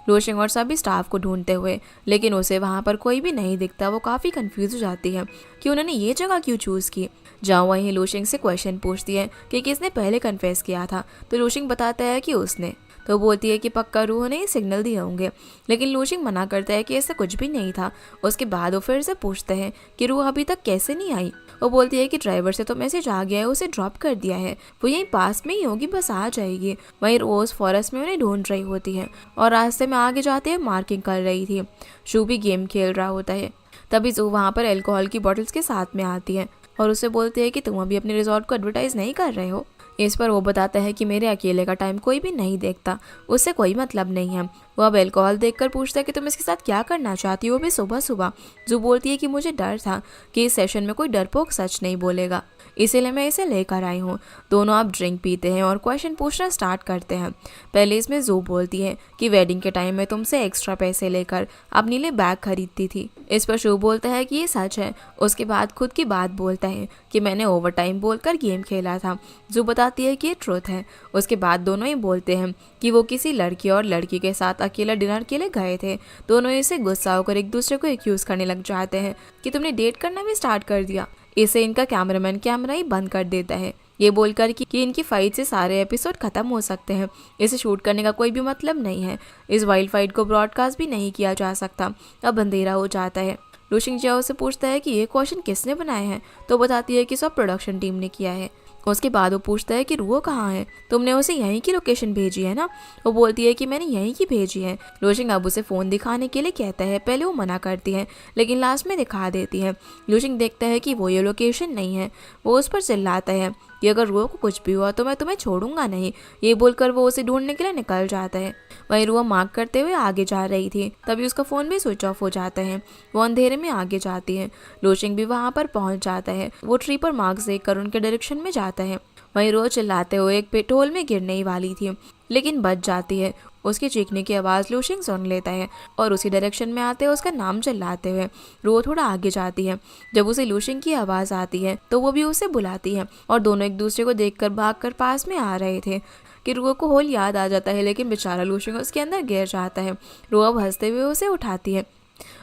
लोशिंग और सभी स्टाफ को ढूंढते हुए, लेकिन उसे वहाँ पर कोई भी नहीं दिखता। वो काफ़ी कंफ्यूज हो जाती है कि उन्होंने ये जगह क्यों चूज़ की। जाओ वहीं लोशिंग से क्वेश्चन पूछती है कि किसने पहले कन्फेस किया था, तो लोशिंग बताता है कि उसने। तो बोलती है कि पक्का रूह ने सिग्नल दिए होंगे, लेकिन लोशिंग मना करता है कि ऐसा कुछ भी नहीं था। उसके बाद वो फिर से पूछते हैं कि रूह अभी तक कैसे नहीं आई। वो बोलती है कि ड्राइवर से तो मैसेज आ गया है, उसे ड्रॉप कर दिया है, वो यहीं पास में ही होगी, बस आ जाएगी। वहीं रोज फॉरेस्ट में उन्हें ढूंढ रही होती है और रास्ते में आगे जाते हुए मार्किंग कर रही थी। शू भी गेम खेल रहा होता है। तभी जू वहाँ पर अल्कोहल की बॉटल्स के साथ में आती है और उसे बोलती है कि तुम अभी अपने रिजॉर्ट को एडवर्टाइज नहीं कर रहे हो। इस पर वो बताता है कि मेरे अकेले का टाइम कोई भी नहीं देखता, उससे कोई मतलब नहीं है। वो अब अल्कोहल देखकर पूछता है कि तुम इसके साथ क्या करना चाहती हो भी सुबह सुबह। जू बोलती है कि मुझे डर था कि इस सेशन में कोई डरपोक सच नहीं बोलेगा, इसीलिए मैं इसे लेकर आई हूँ। दोनों अब ड्रिंक पीते हैं और क्वेश्चन पूछना स्टार्ट करते हैं। पहले इसमें जू बोलती है कि वेडिंग के टाइम में तुमसे एक्स्ट्रा पैसे लेकर अपने लिए बैग खरीदती थी। इस पर शू बोलता है कि ये सच है। उसके बाद खुद की बात बोलता है कि मैंने ओवर टाइम बोलकर गेम खेला था। जू बताती है कि ये ट्रुथ है। उसके बाद दोनों ही बोलते हैं कि वो किसी लड़की और लड़की के साथ अकेला डिनर के लिए गए थे। दोनों इसे गुस्सा होकर एक दूसरे को एक्यूज करने लग जाते हैं कि तुमने डेट करना भी स्टार्ट कर दिया। इसे इनका कैमरामैन कैमरा ही बंद कर देता है, ये बोलकर कि इनकी फाइट से सारे एपिसोड खत्म हो सकते हैं। इसे शूट करने का कोई भी मतलब नहीं है। इस वाइल्ड फाइट को ब्रॉडकास्ट भी नहीं किया जा सकता। अब अंधेरा हो जाता है। लुशिंग जाओ से पूछता है कि ये क्वेश्चन किसने बनाए हैं, तो बताती है कि सब प्रोडक्शन टीम ने किया है। उसके बाद वो पूछता है कि रुओ कहाँ है, तुमने उसे यहीं की लोकेशन भेजी है ना। वो बोलती है कि मैंने यहीं की भेजी है। लुशिंग अब उसे फ़ोन दिखाने के लिए कहता है। पहले वो मना करती है लेकिन लास्ट में दिखा देती है। लुशिंग देखता है कि वो ये लोकेशन नहीं है। वो उस पर चिल्लाता है कि अगर रुओ को कुछ भी हुआ तो मैं तुम्हें छोड़ूंगा नहीं। ये बोलकर वो उसे ढूंढने के लिए निकल जाता है। वहीं रुओ मार्क करते हुए आगे जा रही थी, तभी उसका फ़ोन भी स्विच ऑफ हो जाता है। वो अंधेरे में आगे जाती है। लुशिंग भी वहाँ पर पहुँच जाता है। वो ट्री पर मार्क्स देखकर उनके डायरेक्शन में जाता है। वहीं रोज चिल्लाते हुए एक पेट्रोल में गिरने ही वाली थी, लेकिन बच जाती है। उसके चीखने की आवाज़ लुशिंग सुन लेता है और उसी डायरेक्शन में आते हुए उसका नाम चिल्लाते हुए रो थोड़ा आगे जाती है। जब उसे लुशिंग की आवाज़ आती है तो वो भी उसे बुलाती है और दोनों एक दूसरे को देखकर भागकर पास में आ रहे थे कि रुओ को होल याद आ जाता है, लेकिन बेचारा लुशिंग उसके अंदर गिर जाता है। रुओ अब हंसते हुए उसे उठाती है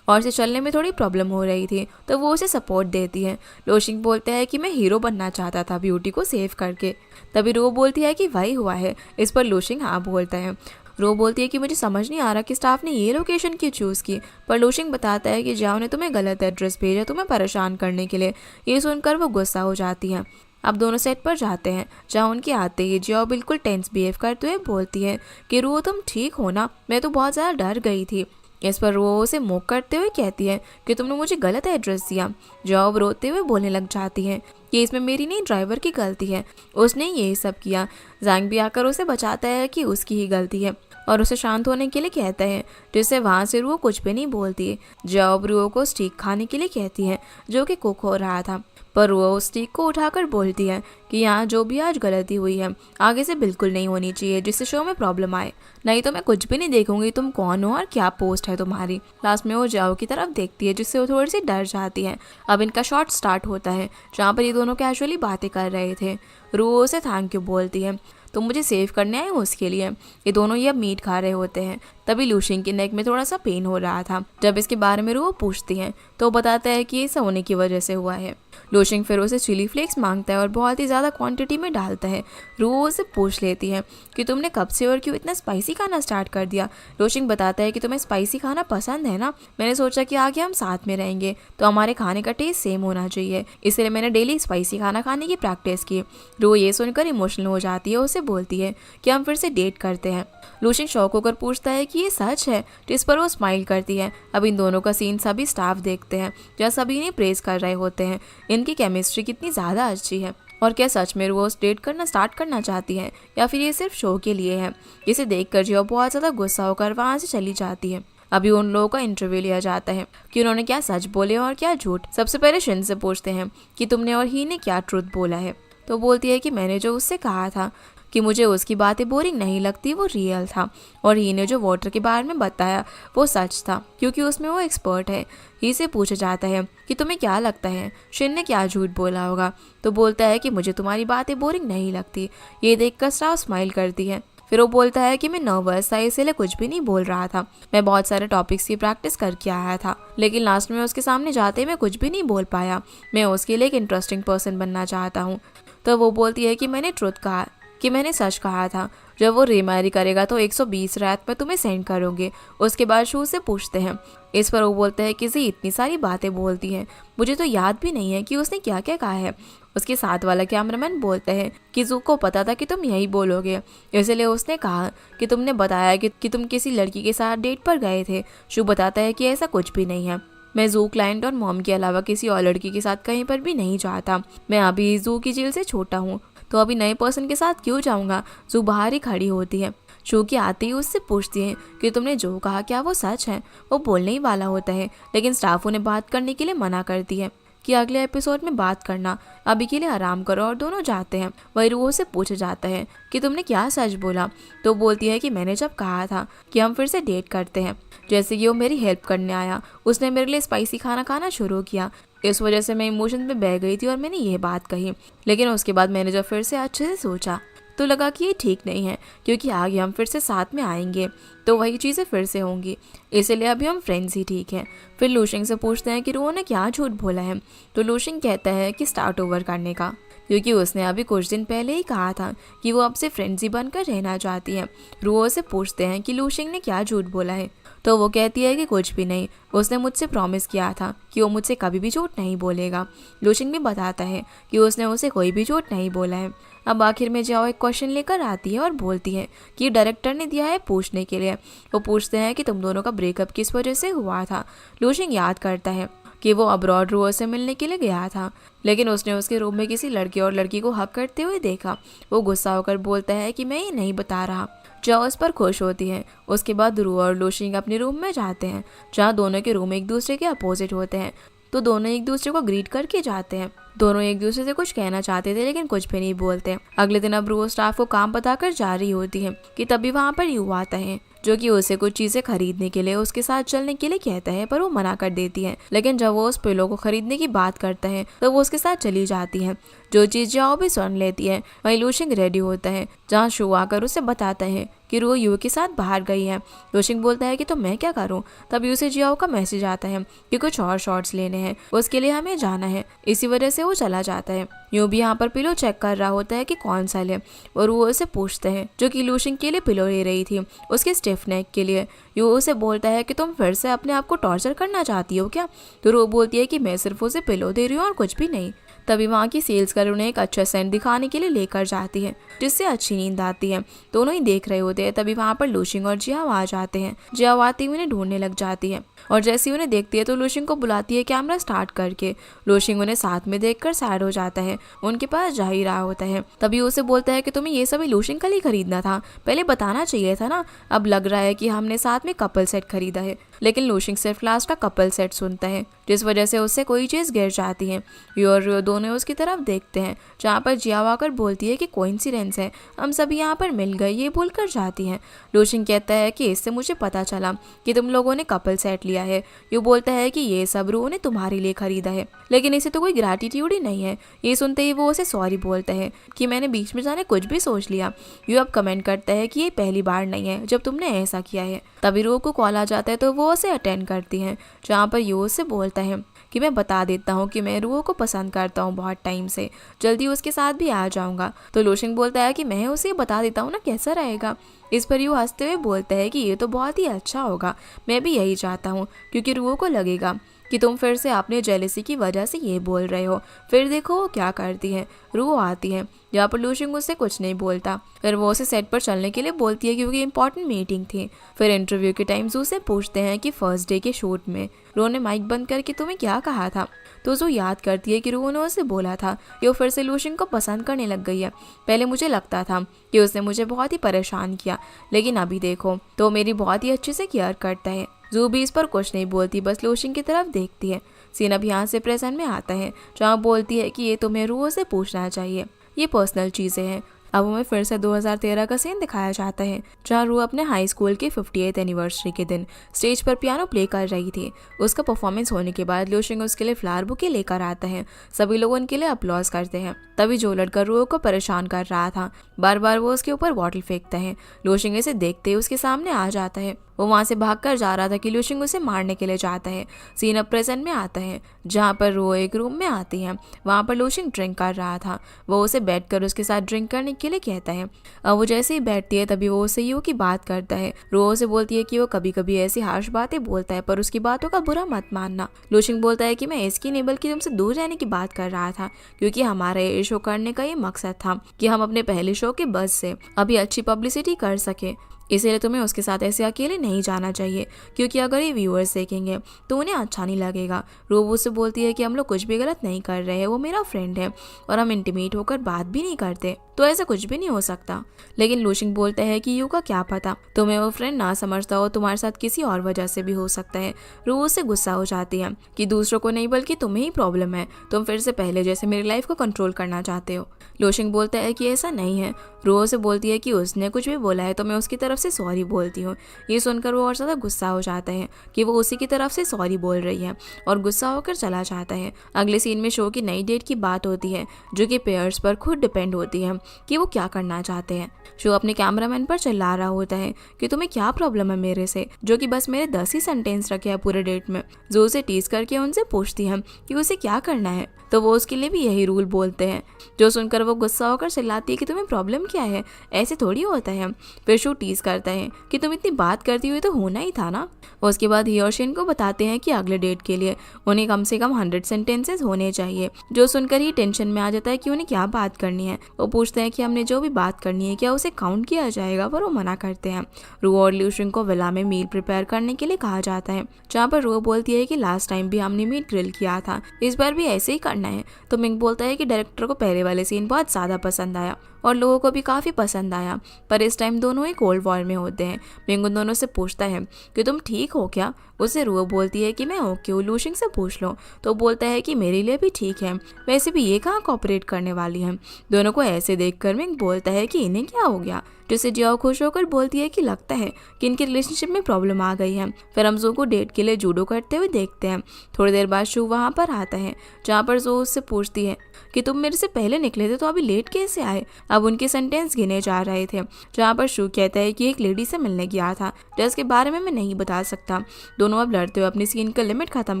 और इसे चलने में थोड़ी प्रॉब्लम हो रही थी तो वो उसे सपोर्ट देती है। लुशिंग बोलता है कि मैं हीरो बनना चाहता था ब्यूटी को सेव करके। तभी रो बोलती है कि वही हुआ है। इस पर लुशिंग हाँ बोलता है। रो बोलती है कि मुझे समझ नहीं आ रहा कि स्टाफ ने ये लोकेशन क्यों चूज़ की, पर लुशिंग बताता है कि जाओ ने तुम्हें गलत एड्रेस भेजा तुम्हें परेशान करने के लिए। ये सुनकर वो गुस्सा हो जाती है। अब दोनों सेट पर जाते हैं, जहाँ उनके आते ही जियो बिल्कुल टेंस बिहेव करते हुए बोलती है कि रो तुम ठीक हो ना, मैं तो बहुत ज़्यादा डर गई थी। इस पर वो उसे मुँह करते हुए कहती है कि तुमने मुझे गलत एड्रेस दिया। जॉब रोते हुए बोलने लग जाती है कि इसमें मेरी नहीं ड्राइवर की गलती है, उसने यही सब किया। जैंग भी आकर उसे बचाता है कि उसकी ही गलती है और उसे शांत होने के लिए कहता है, जिससे वहाँ से रुओ कुछ भी नहीं बोलती। जॉब रुओ को स्टीक खाने के लिए कहती है जो कि कुक हो रहा था, पर रुओ उस स्टीक को उठाकर बोलती है कि यहाँ जो भी आज गलती हुई है आगे से बिल्कुल नहीं होनी चाहिए, जिससे शो में प्रॉब्लम आए, नहीं तो मैं कुछ भी नहीं देखूंगी तुम कौन हो और क्या पोस्ट है तुम्हारी। लास्ट में वो जाओ की तरफ देखती है, जिससे वो थोड़ी सी डर जाती है। अब इनका शॉट स्टार्ट होता है जहाँ पर ये दोनों कैजुअली बातें कर रहे थे। रुओ से थैंक यू बोलती है, तुम मुझे सेव करने आए हो उसके लिए। ये दोनों ये अब मीट खा रहे होते हैं। तभी लुशिंग की नेक में थोड़ा सा पेन हो रहा था। जब इसके बारे में रुओ पूछती है तो वो बताता है कि ये सब होने की वजह से हुआ है। लुशिंग फिर उसे चिली फ्लेक्स मांगता है और बहुत ही ज़्यादा क्वांटिटी में डालता है। रुओ उसे पूछ लेती है कि तुमने कब से और क्यों इतना स्पाइसी खाना स्टार्ट कर दिया। लुशिंग बताता है कि तुम्हें स्पाइसी खाना पसंद है ना, मैंने सोचा कि आगे हम साथ में रहेंगे तो हमारे खाने का टेस्ट सेम होना चाहिए, इसलिए मैंने डेली स्पाइसी खाना खाने की प्रैक्टिस की। रुओ ये सुनकर इमोशनल हो जाती है, उसे बोलती है कि हम फिर से डेट करते हैं। लुशिंग शॉक होकर पूछता है कि ये सच है, जिस पर वो स्माइल करती है। अब इन दोनों का सीन सभी स्टाफ देखते हैं, जहाँ सभी ने प्रेज कर रहे होते हैं। इनकी केमिस्ट्री कितनी ज़्यादा अच्छी है। और क्या सच में रोज डेट करना स्टार्ट करना चाहती है या फिर ये सिर्फ शो के लिए है। इसे देखकर जियो बहुत ज़्यादा गुस्सा होकर वहाँ से चली जाती है। अभी उन लोगों का इंटरव्यू लिया जाता है कि उन्होंने क्या सच बोले और क्या झूठ। सबसे पहले शिन से पूछते हैं कि तुमने और ही ने क्या ट्रुथ बोला है। तो बोलती है कि मैंने जो उससे कहा था कि मुझे उसकी बातें बोरिंग नहीं लगती वो रियल था, और ही ने जो वाटर के बारे में बताया वो सच था क्योंकि उसमें वो एक्सपर्ट है। ही से पूछा जाता है कि तुम्हें क्या लगता है शिन ने क्या झूठ बोला होगा। तो बोलता है कि मुझे तुम्हारी बातें बोरिंग नहीं लगती। ये देखकर स्टार स्माइल करती है। फिर वो बोलता है कि मैं नर्वस था इसीलिए कुछ भी नहीं बोल रहा था। मैं बहुत सारे टॉपिक्स की प्रैक्टिस करके आया था, लेकिन लास्ट में उसके सामने जाते मैं कुछ भी नहीं बोल पाया। मैं उसके लिए एक इंटरेस्टिंग पर्सन बनना चाहता हूँ। तो वो बोलती है कि मैंने ट्रुथ कहा, कि मैंने सच कहा था। जब वो रीमैरी करेगा तो 120 रात में तुम्हें सेंड करोगे। उसके बाद शू से पूछते हैं। इस पर वो बोलते हैं कि जी इतनी सारी बातें बोलती हैं, मुझे तो याद भी नहीं है कि उसने क्या क्या कहा है। उसके साथ वाला कैमरामैन बोलता है कि जू को पता था कि तुम यही बोलोगे, इसलिए उसने कहा कि तुमने बताया कि तुम किसी लड़की के साथ डेट पर गए थे। शू बताता है कि ऐसा कुछ भी नहीं है। मैं जू क्लाइंट और मॉम के अलावा किसी और लड़की के साथ कहीं पर भी नहीं जाता। मैं अभी जू की जेल से छोटा हूँ, तो अभी नए पर्सन के साथ क्यों जाऊँगा। जू बाहर ही खड़ी होती है। शू की आते ही उससे पूछती है कि तुमने जो कहा क्या वो सच है। वो बोलने ही वाला होता है, लेकिन स्टाफ उन्हें बात करने के लिए मना करती है कि अगले एपिसोड में बात करना, अभी के लिए आराम करो, और दोनों जाते हैं। वही रूह से पूछा जाता है कि तुमने क्या सच बोला। तो बोलती है कि मैंने जब कहा था कि हम फिर से डेट करते हैं, जैसे कि वो मेरी हेल्प करने आया, उसने मेरे लिए स्पाइसी खाना खाना शुरू किया, इस वजह से मैं इमोशन में बह गई थी और मैंने ये बात कही। लेकिन उसके बाद मैंने जब फिर से अच्छे से सोचा तो लगा कि ये ठीक नहीं है, क्योंकि आगे हम फिर से साथ में आएंगे तो वही चीज़ें फिर से होंगी, इसलिए अभी हम फ्रेंड्स ही ठीक हैं। फिर लूशिंग से पूछते हैं कि रूह ने क्या झूठ बोला है। तो लूशिंग कहता है कि स्टार्ट ओवर करने का, क्योंकि उसने अभी कुछ दिन पहले ही कहा था कि वो अब से फ्रेंड्स ही बनकर रहना चाहती है। रूह से पूछते हैं कि लूशिंग ने क्या झूठ बोला है। तो वो कहती है कि कुछ भी नहीं, उसने मुझसे प्रॉमिस किया था कि वो मुझसे कभी भी झूठ नहीं बोलेगा। लूशिंग भी बताता है कि उसने उसे कोई भी झूठ नहीं बोला है। अब आखिर में जाओ एक क्वेश्चन लेकर आती है और बोलती है कि डायरेक्टर ने दिया है पूछने के लिए। वो पूछते हैं कि तुम दोनों का ब्रेकअप किस वजह से हुआ था। लूशिंग याद करता है कि वो अब्रॉड रूह से मिलने के लिए गया था, लेकिन उसने उसके रूम में किसी लड़के और लड़की को हक करते हुए देखा। वो गुस्सा होकर बोलता है कि मैं ये नहीं बता रहा। जाओ इस पर खुश होती है। उसके बाद रूह और लूशिंग अपने रूम में जाते हैं, जहाँ दोनों के रूम एक दूसरे के अपोजिट होते हैं। तो दोनों एक दूसरे को ग्रीट करके जाते हैं। दोनों एक दूसरे से कुछ कहना चाहते थे लेकिन कुछ भी नहीं बोलते। अगले दिन अब रूह स्टाफ को काम बताकर जा रही होती है कि तभी वहाँ पर यू आता है, जो कि उसे कुछ चीजें खरीदने के लिए उसके साथ चलने के लिए कहता है, पर वो मना कर देती है। लेकिन जब वो उस पिलो को खरीदने की बात करता है तो वो उसके साथ चली जाती है। जो चीज जाओ भी सुन लेती है। वही लूशिंग रेडी होता है, जहाँ शू आकर उसे बताता है कि रूह यू के साथ बाहर गई है। लूशिंग बोलता है कि तो मैं क्या करूँ। तभी उसे जियाओ का मैसेज आता है कि कुछ और शॉट्स लेने हैं, उसके लिए हमें जाना है। इसी वजह से वो चला जाता है। यूं भी यहाँ पर पिलो चेक कर रहा होता है कि कौन सा ले, और वो उसे पूछते हैं, जो कि लूशिंग के लिए पिलो ले रही थी उसके स्टिफ नेक के लिए। यू उसे बोलता है कि तुम फिर से अपने आप को टॉर्चर करना चाहती हो क्या। तो वो बोलती है कि मैं सिर्फ उसे पिलो दे रही हूँ और कुछ भी नहीं। तभी वहाँ की सेल्स गर्ल उन्हें एक अच्छा सेंट दिखाने के लिए लेकर जाती है, जिससे अच्छी नींद आती है। दोनों ही देख रहे होते हैं। तभी वहाँ पर लूशिंग और जियाओ आ जाते हैं। जियाओ आती हुई उन्हें ढूंढने लग जाती है, और जैसे ही उन्हें देखती है तो लूशिंग को बुलाती है कैमरा स्टार्ट करके। लूशिंग उन्हें साथ में देखकर सैड हो जाता है, उनके पास जा ही रहा होता है। तभी उसे बोलता है कि तुम्हें ये सभी लूशिंग कल ही खरीदना था, पहले बताना चाहिए था ना। अब लग रहा है कि हमने साथ में कपल सेट खरीदा है। लेकिन लूशिंग सिर्फ लास्ट का कपल सेट सुनता है, जिस वजह से उससे कोई चीज़ गिर जाती है। और दोनों उसकी तरफ देखते हैं, जहाँ पर जियाओ आकर बोलती है कि कोइंसिडेंस है, हम सभी यहाँ पर मिल गए, ये भूल कर जाती हैं। लूशिंग कहता है कि इससे मुझे पता चला कि तुम लोगों ने कपल सेट लिया है। यू बोलता है कि ये सब रूह ने तुम्हारे लिए खरीदा है, लेकिन इसे तो कोई ग्रैटिट्यूड ही नहीं है। ये सुनते ही वो उसे सॉरी बोलता है कि मैंने बीच में जाने कुछ भी सोच लिया। यू अब कमेंट करता है कि ये पहली बार नहीं है जब तुमने ऐसा किया है। तभी रूह को कॉल आ जाता है तो वो उसे अटेंड करती है, जहाँ पर यू उससे बोलता है कि मैं बता देता हूँ कि मैं रूह को पसंद करता हूँ बहुत टाइम से, जल्दी उसके साथ भी आ जाऊँगा। तो लूशिंग बोलता है कि मैं उसे बता देता हूँ ना, कैसा रहेगा। इस पर यू हंसते हुए बोलता है कि ये तो बहुत ही अच्छा होगा, मैं भी यही चाहता हूँ, क्योंकि रूह को लगेगा कि तुम फिर से अपने जेलेसी की वजह से ये बोल रहे हो। फिर देखो वो क्या करती है, रू आती है जहाँ पर लूशिंग उससे कुछ नहीं बोलता। फिर वो उसे सेट पर चलने के लिए बोलती है क्योंकि इंपॉर्टेंट मीटिंग थी। फिर इंटरव्यू के टाइम जू से पूछते हैं कि फर्स्ट डे के शूट में रो ने माइक बंद करके तुम्हें क्या कहा था, तो जो याद करती है कि रू ने उसे बोला था कि वो फिर से लूशिंग को पसंद करने लग गई है। पहले मुझे लगता था कि उसने मुझे बहुत ही परेशान किया, लेकिन अभी देखो तो मेरी बहुत ही अच्छे से केयर करता है। जू भी इस पर कुछ नहीं बोलती, बस लूशिंग की तरफ देखती है। सीन अब यहाँ से प्रेजेंट में आता है जहाँ बोलती है कि ये तुम्हें रू से पूछना चाहिए, ये पर्सनल चीज़ें हैं। अब हमें फिर से 2013 का सीन दिखाया जाता है जहाँ रू अपने हाई स्कूल के 58th एनिवर्सरी के दिन स्टेज पर पियानो प्ले कर रही थी। उसका परफॉर्मेंस होने के बाद लूशिंग उसके लिए फ्लावर बुके लेकर आता है। सभी लोग उनके लिए अपलॉज करते हैं। तभी जो लड़का रू को परेशान कर रहा था बार बार वो उसके ऊपर बॉटल फेंकता है। लूशिंग इसे देखते ही उसके सामने आ जाता है। वो वहाँ से भागकर जा रहा था कि लूशिंग उसे मारने के लिए जाता है। सीन अब प्रेजेंट में आता है जहाँ पर रो एक रूम में आती है। वहाँ पर लूशिंग ड्रिंक कर रहा था। वो उसे बैठकर उसके साथ ड्रिंक करने के लिए कहता है। अब वो जैसे ही बैठती है तभी वो उससे यू की बात करता है। रो उसे बोलती है कि वो कभी कभी ऐसी हार्श बातें बोलता है पर उसकी बातों का बुरा मत मानना। लूशिंग बोलता है कि मैं इसकी नहीं बल्कि तुमसे दूर रहने की बात कर रहा था, क्योंकि हमारा ये शो करने का ये मकसद था कि हम अपने पहले शो के बस से अभी अच्छी पब्लिसिटी कर सके। इसीलिए तुम्हें उसके साथ ऐसे अकेले नहीं जाना चाहिए, क्योंकि अगर ये व्यूअर्स देखेंगे तो उन्हें अच्छा नहीं लगेगा। रोबो से बोलती है कि हम लोग कुछ भी गलत नहीं कर रहे हैं, वो मेरा फ्रेंड है और हम इंटीमेट होकर बात भी नहीं करते, तो ऐसा कुछ भी नहीं हो सकता। लेकिन लूशिंग बोलता है कि यू का क्या पता, तुम्हें वो फ्रेंड ना समझता हो, तुम्हारे साथ किसी और वजह से भी हो सकता है। रोबो से गुस्सा हो जाती है कि दूसरों को नहीं बल्कि तुम्हें ही प्रॉब्लम है, तुम फिर से पहले जैसे मेरी लाइफ को कंट्रोल करना चाहते हो। लूशिंग बोलता है कि ऐसा नहीं है। रोबो से बोलती है कि उसने कुछ भी बोला है तो मैं उसकी तरफ से सॉरी बोलती हूँ। ये सुनकर वो और ज़्यादा गुस्सा हो जाता है कि वो उसी की तरफ से सॉरी बोल रही है और गुस्सा होकर चला जाता है। अगले सीन में शो की नई डेट की बात होती है जो कि पेयर्स पर खुद डिपेंड होती है कि वो क्या करना चाहते हैं। शो अपने कैमरामैन पर चिल्ला रहा होता है कि तुम्हें क्या प्रॉब्लम है मेरे से, जो कि बस मेरे 10 ही सेंटेंस रखे हैं पूरे डेट में। जो उसे टीज करके उनसे पूछती है कि उसे क्या करना है, तो वो उसके लिए भी यही रूल बोलते हैं। जो सुनकर वो गुस्सा होकर चिल्लाती है कि तुम्हें प्रॉब्लम क्या है, ऐसे थोड़ी होता है। फिर शो टीज करता है कि तुम इतनी बात करती हुई तो होना ही था ना। उसके बाद ही और शेन को बताते हैं कि अगले डेट के लिए उन्हें कम से कम 100 सेंटेंसेस होने चाहिए। जो सुनकर ही टेंशन में आ जाता है कि उन्हें क्या बात करनी है। वो पूछते हैं कि हमने जो भी बात करनी है क्या उसे काउंट किया जाएगा, पर वो मना करते हैं। रू और लूशिंग को विला में मील प्रिपेयर करने के लिए कहा जाता है, जहाँ पर रू बोलती है कि लास्ट टाइम भी हमने मीट ग्रिल किया था, इस बार भी ऐसे ही करना है। तो मिंग बोलता है कि डायरेक्टर को पहले वाले सीन बहुत ज़्यादा पसंद आया और लोगों को भी काफ़ी पसंद आया, पर इस टाइम दोनों ही कोल्ड वॉर में होते हैं। मिंग उन दोनों से पूछता है कि तुम ठीक हो क्या। उससे रू बोलती है कि मैं ओके हूँ, लूशिंग से पूछ लो। तो बोलता है कि मेरे लिए भी ठीक है, वैसे भी ये कहाँ कॉपरेट करने वाली है। दोनों को ऐसे देखकर मिंग बोलता है कि इन्हें क्या हो गया, जिससे जियाओ खुश होकर बोलती है कि लगता है कि इनके रिलेशनशिप में प्रॉब्लम आ गई है। फिर हम जो को डेट के लिए जूडो करते हुए देखते हैं। थोड़ी देर बाद शू वहाँ पर आता है, जहाँ पर जो उससे पूछती है कि तुम मेरे से पहले निकले थे तो अभी लेट कैसे आए। अब उनके सेंटेंस गिने जा रहे थे, जहाँ पर शू कहता है कि एक लेडी से मिलने गया था जिसके बारे में मैं नहीं बता सकता। दोनों अब लड़ते हुए अपनी सीन का लिमिट खत्म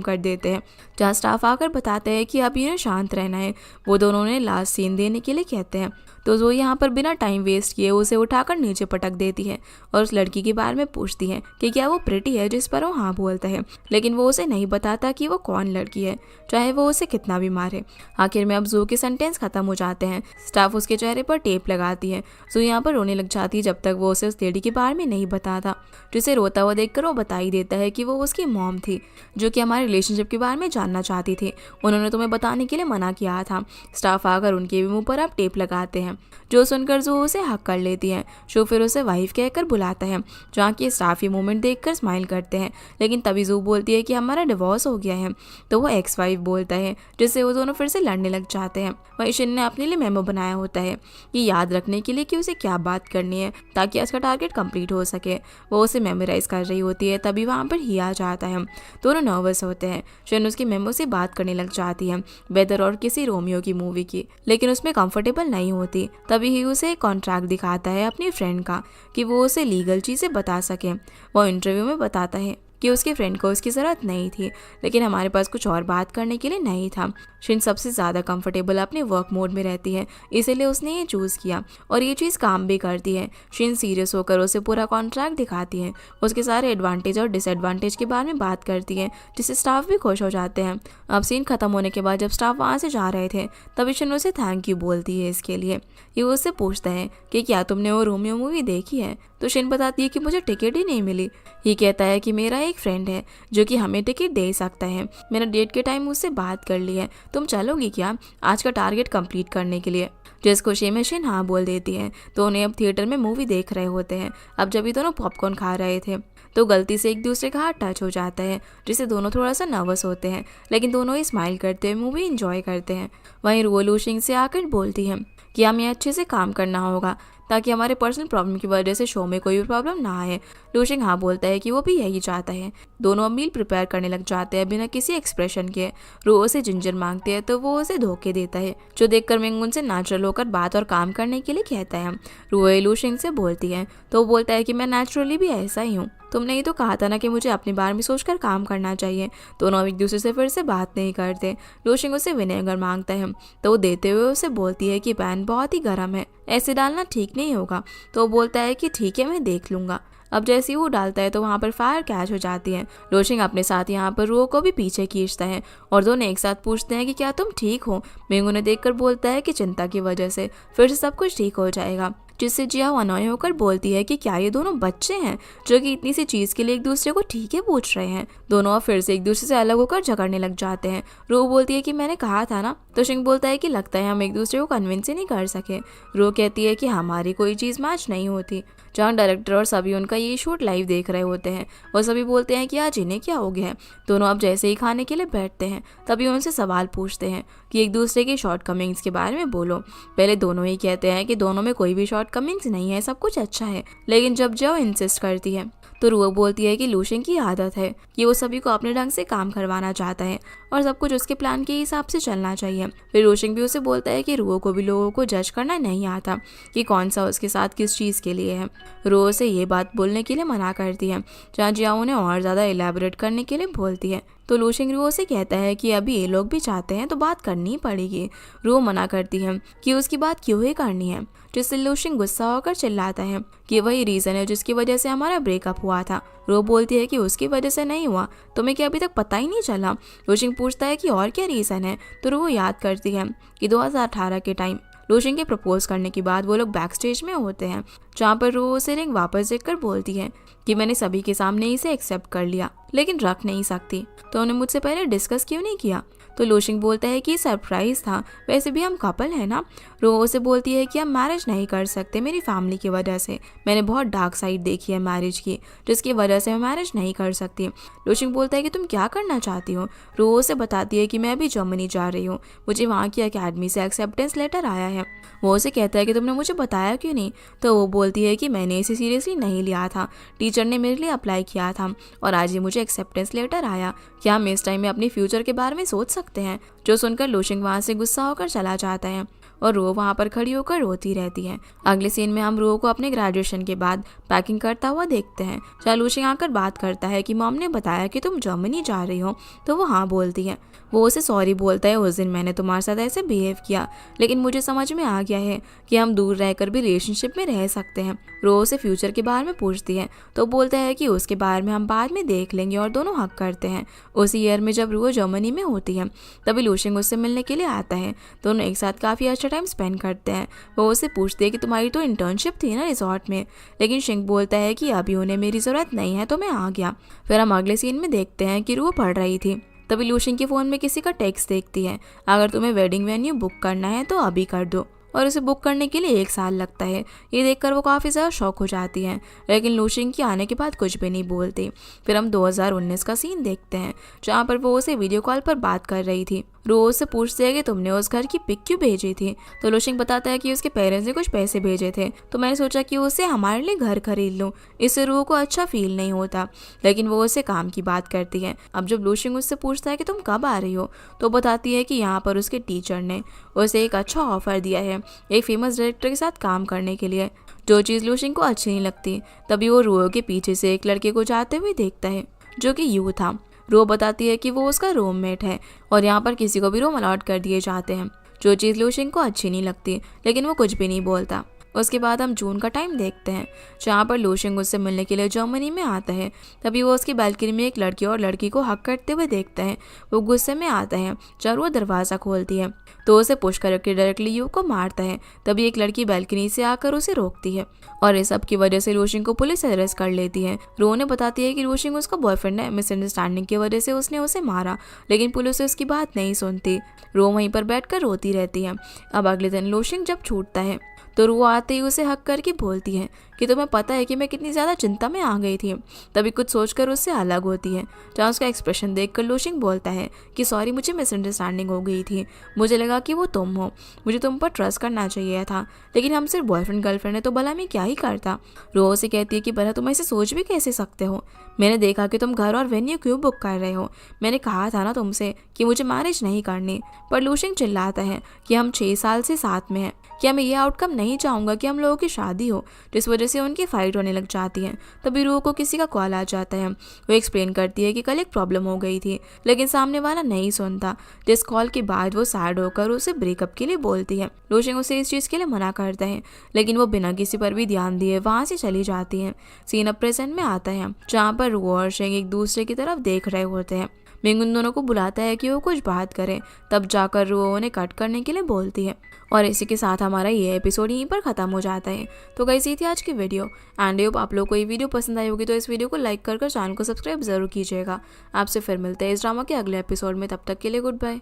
कर देते हैं, जहाँ स्टाफ आकर बताते हैं कि अब इन्हें शांत रहना है। वो दोनों ने लास्ट सीन देने के लिए कहते हैं, तो जो यहाँ पर बिना टाइम वेस्ट किए उसे उठाकर नीचे पटक देती है और उस लड़की के बारे में पूछती है कि क्या वो प्रिटी है, जिस पर वो हाँ बोलता है, लेकिन वो उसे नहीं बताता कि वो कौन लड़की है, चाहे वो उसे कितना भी मारे। आखिर में अब जू के सेंटेंस खत्म हो जाते हैं। स्टाफ उसके चेहरे पर टेप लगाती है। जू यहाँ पर रोने लग जाती है जब तक वो उसे उस लेडी के बारे में नहीं बताता। जिसे रोता हुआ देखकर वो बता ही देता है कि वो उसकी मॉम थी, जो कि हमारे रिलेशनशिप के बारे में जानना चाहती थी। उन्होंने तुम्हें बताने के लिए मना किया था। स्टाफ आकर उनके भी मुंह पर अब टेप लगाते हैं। जो सुनकर जो उसे हक कर लेती है। शो फिर उसे वाइफ कहकर बुलाता है, जहाँ की स्टाफ ये मोमेंट देखकर स्माइल करते हैं। लेकिन तभी जू बोलती है कि हमारा डिवोर्स हो गया है, तो वो एक्स वाइफ बोलता है, जिससे वो दोनों फिर से लड़ने लग जाते हैं। वहीं शिन ने अपने लिए मेमो बनाया होता है कि याद रखने के लिए कि उसे क्या बात करनी है ताकि आज का टारगेट कंप्लीट हो सके। वो उसे मेमोराइज कर रही होती है, तभी वहाँ पर ही आ जाता है। दोनों नर्वस होते हैं। शिन उसकी मेमो से बात करने लग जाती है, वेदर और किसी रोमियो की मूवी की, लेकिन उसमें कंफर्टेबल नहीं होती। तभी ही उसे एक कॉन्ट्रैक्ट दिखाता है अपनी फ्रेंड का कि वो उसे लीगल चीज़ें बता सके। वो इंटरव्यू में बताता है कि उसके फ्रेंड को उसकी ज़रूरत नहीं थी, लेकिन हमारे पास कुछ और बात करने के लिए नहीं था। शिन सबसे ज़्यादा कंफर्टेबल अपने वर्क मोड में रहती है, इसीलिए उसने ये चूज़ किया और ये चीज़ काम भी करती है। शिन सीरियस होकर उसे पूरा कॉन्ट्रैक्ट दिखाती है, उसके सारे एडवांटेज और डिसएडवांटेज के बारे में बात करती है, जिससे स्टाफ भी खुश हो जाते हैं। अब सीन खत्म होने के बाद जब स्टाफ वहाँ से जा रहे थे, तभी शिन उसे थैंक यू बोलती है इसके लिए। ये उससे पूछता है कि क्या तुमने वो रोमियो मूवी देखी है, तो शिन बताती है कि मुझे टिकट ही नहीं मिली। ये कहता है कि मेरा एक फ्रेंड है जो कि हमें टिकट दे सकता है, मैंने डेट के टाइम उससे बात कर ली है, तुम चलोगी क्या आज का टारगेट कंप्लीट करने के लिए। जिस खुशी में शिन हाँ बोल देती है। तो उन्हें अब थिएटर में मूवी देख रहे होते हैं। अब जब ये दोनों पॉपकॉर्न खा रहे थे तो गलती से एक दूसरे का हाथ टच हो जाता है, जिससे दोनों थोड़ा सा नर्वस होते हैं, लेकिन दोनों ही स्माइल करते हुए मूवी एंजॉय करते हैं। वहीं रुओ लूशिंग से आकर बोलती है कि हमें अच्छे से काम करना होगा ताकि हमारे पर्सनल प्रॉब्लम की वजह से शो में कोई भी प्रॉब्लम ना आए। लूशिंग हाँ बोलता है कि वो भी यही चाहता है। दोनों अब मील प्रिपेयर करने लग जाते हैं बिना किसी एक्सप्रेशन के। रुओ से जिंजर मांगते हैं तो वो उसे धोखे देता है, जो देखकर मिंग उनसे नेचुरल होकर बात और काम करने के लिए कहता है। रुओ लूशिंग से बोलती है तो वो बोलता है कि मैं नेचुरली भी ऐसा ही हूँ, तुमने ही तो कहा था ना कि मुझे अपने बारे में सोचकर काम करना चाहिए। दोनों अब एक दूसरे से फिर से बात नहीं करते। लूशिंग उसे विनेगर मांगता है तो वो देते हुए उसे बोलती है कि पैन बहुत ही गर्म है, ऐसे डालना ठीक नहीं होगा। तो वो बोलता है कि ठीक है मैं देख लूंगा। अब जैसे ही वो डालता है तो वहाँ पर फायर कैच हो जाती है। लूशिंग अपने साथ यहाँ पर रुओ को भी पीछे खींचता है और दोनों एक साथ पूछते हैं कि क्या तुम ठीक हो। मिंग उन्हें देखकर बोलता है कि चिंता की वजह से फिर से सब कुछ ठीक हो जाएगा, जिससे जियाओ अनॉय होकर बोलती है कि क्या ये दोनों बच्चे हैं जो कि इतनी सी चीज के लिए एक दूसरे को ठीक है पूछ रहे हैं। दोनों अब फिर से एक दूसरे से अलग होकर झगड़ने लग जाते हैं। रो बोलती है कि मैंने कहा था ना, तो शिंग बोलता है कि लगता है हम एक दूसरे को कन्विंस ही नहीं कर सके। रो कहती है कि हमारी कोई चीज मैच नहीं होती। जहाँ डायरेक्टर और सभी उनका ये शूट लाइव देख रहे होते हैं, वो सभी बोलते हैं कि आज इन्हें क्या हो गया है। दोनों अब जैसे ही खाने के लिए बैठते हैं तभी उनसे सवाल पूछते हैं कि एक दूसरे की शॉर्टकमिंग्स के बारे में बोलो। पहले दोनों ही कहते हैं कि दोनों में कोई भी शॉर्टकमिंग्स नहीं है, सब कुछ अच्छा है, लेकिन जब जाओ इंसिस्ट करती है तो रुओ बोलती है कि लूशिंग की आदत है कि वो सभी को अपने ढंग से काम करवाना चाहता है और सब कुछ उसके प्लान के हिसाब से चलना चाहिए। फिर लूशिंग भी उसे बोलता है कि रुओ को भी लोगों को जज करना नहीं आता कि कौन सा उसके साथ किस चीज़ के लिए है। रुओ से ये बात बोलने के लिए मना करती है, जहाँ जियाओ उन्हें और ज़्यादा एलैबोरेट करने के लिए बोलती है। तो लूशिंग रुओ से कहता है कि अभी ये लोग भी चाहते हैं तो बात करनी पड़ेगी। रुओ मना करती है कि उसकी बात क्यों ही करनी है, जिससे लूशिंग गुस्सा होकर चिल्लाता है कि वही रीज़न है जिसकी वजह से हमारा ब्रेकअप हुआ था। रो बोलती है कि उसकी वजह से नहीं हुआ, तुम्हें क्या अभी तक पता ही नहीं चला। लूशिंग पूछता है कि और क्या रीज़न है, तो रो याद करती है कि 2018 के टाइम लूशिंग के प्रपोज करने के बाद वो लोग बैक स्टेज में होते हैं, जहाँ पर रो उसे रिंग वापस देखकर बोलती है कि मैंने सभी के सामने इसे एक्सेप्ट कर लिया लेकिन रख नहीं सकती, तो उन्हें मुझसे पहले डिस्कस क्यों नहीं किया। तो लूशिंग बोलता है कि सरप्राइज था, वैसे भी हम कपल है ना। रो उसे बोलती है कि हम मैरिज नहीं कर सकते मेरी फैमिली की वजह से, मैंने बहुत डार्क साइड देखी है मैरिज की, जिसकी वजह से मैं मैरिज नहीं कर सकती। लूशिंग बोलता है कि तुम क्या करना चाहती हो। रो उसे बताती है कि मैं अभी जर्मनी जा रही हूँ, मुझे वहाँ की अकेडमी से एक्सेप्टेंस लेटर आया है। वो उसे कहता है कि तुमने मुझे बताया क्यों नहीं। तो वो बोलती है कि मैंने इसे सीरियसली नहीं लिया था, टीचर ने मेरे लिए अप्लाई किया था और आज ये मुझे एक्सेप्टेंस लेटर आया, क्या हम इस टाइम में अपने फ्यूचर के बारे में सोच सकते हैं। जो सुनकर लूशिंग वहाँ से गुस्सा होकर चला जाता है और रो वहाँ पर खड़ी होकर रोती रहती है। अगले सीन में हम रो को अपने ग्रेजुएशन के बाद पैकिंग करता हुआ देखते हैं, जहाँ लूशिंग आकर बात करता है कि मॉम ने बताया कि तुम जर्मनी जा रही हो, तो वो हाँ बोलती है। वो उसे सॉरी बोलता है, उस दिन मैंने तुम्हारे साथ ऐसे बिहेव किया, लेकिन मुझे समझ में आ गया है कि हम दूर रहकर भी रिलेशनशिप में रह सकते हैं। रो उसे फ्यूचर के बारे में पूछती है, तो बोलता है कि उसके बारे में हम बाद में देख लेंगे और दोनों हक करते हैं। उसी ईयर में जब रो जर्मनी में होती है तभी लूशिंग उससे मिलने के लिए आता है, दोनों एक साथ काफ़ी अच्छा टाइम स्पेंड करते हैं। वो उसे पूछती है कि तुम्हारी तो इंटर्नशिप थी ना रिजॉर्ट में, लेकिन शिंग बोलता है कि अभी उन्हें मेरी ज़रूरत नहीं है तो मैं आ गया। फिर हम अगले सीन में देखते हैं कि रो पढ़ रही थी, तभी लूशिंग के फ़ोन में किसी का टेक्स्ट देखती है, अगर तुम्हें वेडिंग वेन्यू बुक करना है तो अभी कर दो, और उसे बुक करने के लिए 1 साल लगता है। ये देखकर वो काफ़ी ज़्यादा शॉक हो जाती हैं, लेकिन लूशिंग के आने के बाद कुछ भी नहीं बोलती। फिर हम 2019 का सीन देखते हैं, जहाँ पर वो उसे वीडियो कॉल पर बात कर रही थी। रोज से पूछते हैं कि तुमने उस घर की पिक क्यों भेजी थी। तो लूशिंग बताता है कि उसके पेरेंट्स ने कुछ पैसे भेजे थे, तो मैंने सोचा कि उसे हमारे लिए घर खरीद लूँ, इससे रूह को अच्छा फील नहीं होता, लेकिन वो उसे काम की बात करती है। अब जब लूशिंग उससे पूछता है कि तुम कब आ रही हो, तो बताती है कि यहाँ पर उसके टीचर ने उसे एक अच्छा ऑफर दिया है एक फेमस डायरेक्टर के साथ काम करने के लिए। जो चीज़ लूशिंग को अच्छी नहीं लगती, तभी वो रूह के पीछे से एक लड़के को जाते हुए देखता है, जो कि यू था। रो बताती है कि वो उसका रूममेट है और यहाँ पर किसी को भी रूम अलॉट कर दिए जाते हैं, जो चीज़ लूशिंग को अच्छी नहीं लगती, लेकिन वो कुछ भी नहीं बोलता। उसके बाद हम जून का टाइम देखते हैं, जहाँ पर लूशिंग उससे मिलने के लिए जर्मनी में आता है। तभी वो उसकी बालकनी में एक लड़की और लड़की को हक करते हुए देखते हैं। वो गुस्से में आता है जब वो दरवाज़ा खोलती है तो उसे पुश करके डायरेक्टली यू को मारता है। तभी एक लड़की बालकनी से आकर उसे रोकती है और इस सब की वजह से लूशिंग को पुलिस अरेस्ट कर लेती है। रो ने बताती है कि लूशिंग उसका बॉयफ्रेंड है, मिसअंडरस्टैंडिंग की वजह से उसने उसे मारा, लेकिन पुलिस उसकी बात नहीं सुनती। रो वहीं पर बैठकर रोती रहती है। अब अगले दिन लूशिंग जब छूटता है तो रो आते ही उसे हक करके बोलती है कि तुम्हें पता है कि मैं कितनी ज़्यादा चिंता में आ गई थी। तभी कुछ सोचकर उससे अलग होती है, जहाँ उसका एक्सप्रेशन देखकर लूशिंग बोलता है कि सॉरी, मुझे मिसअंडरस्टैंडिंग हो गई थी, मुझे लगा कि वो तुम हो, मुझे तुम पर ट्रस्ट करना चाहिए था, लेकिन हम सिर्फ बॉयफ्रेंड गर्लफ्रेंड है तो भला मैं क्या ही करता। रो से कहती है कि भला तुम ऐसे सोच भी कैसे सकते हो, मैंने देखा कि तुम घर और वेन्यू क्यों बुक कर रहे हो, मैंने कहा था ना तुमसे कि मुझे मैरिज नहीं करनी। पर लूशिंग चिल्लाता है कि हम 6 साल से साथ में हैं, क्या मैं ये आउटकम नहीं चाहूँगा कि हम लोगों की शादी हो, जिस वजह से उनकी फाइट होने लग जाती है। तभी रू को किसी का कॉल आ जाता है। वो एक्सप्लेन करती है कि कल एक प्रॉब्लम हो गई थी, लेकिन सामने वाला नहीं सुनता, जिस कॉल के बाद वो सैड होकर उसे ब्रेकअप के लिए बोलती है। लूशिंग उसे इस चीज़ के लिए मना करता है, लेकिन वो बिना किसी पर भी ध्यान दिए वहाँ से चली जाती है। सीन अब प्रेजेंट में आता है, जहाँ पर रू और शेंग एक दूसरे की तरफ देख रहे होते हैं। मिंग उन दोनों को बुलाता है कि वो कुछ बात करें, तब जाकर रू उन्हें कट करने के लिए बोलती है। और इसी के साथ हमारा ये एपिसोड यहीं पर ख़त्म हो जाता है। तो गाइस, ये थी आज की वीडियो एंड होप आप लोग को ये वीडियो पसंद आई होगी, तो इस वीडियो को लाइक कर चैनल को सब्सक्राइब जरूर कीजिएगा। आपसे फिर मिलते हैं इस ड्रामा के अगले एपिसोड में, तब तक के लिए गुड बाय।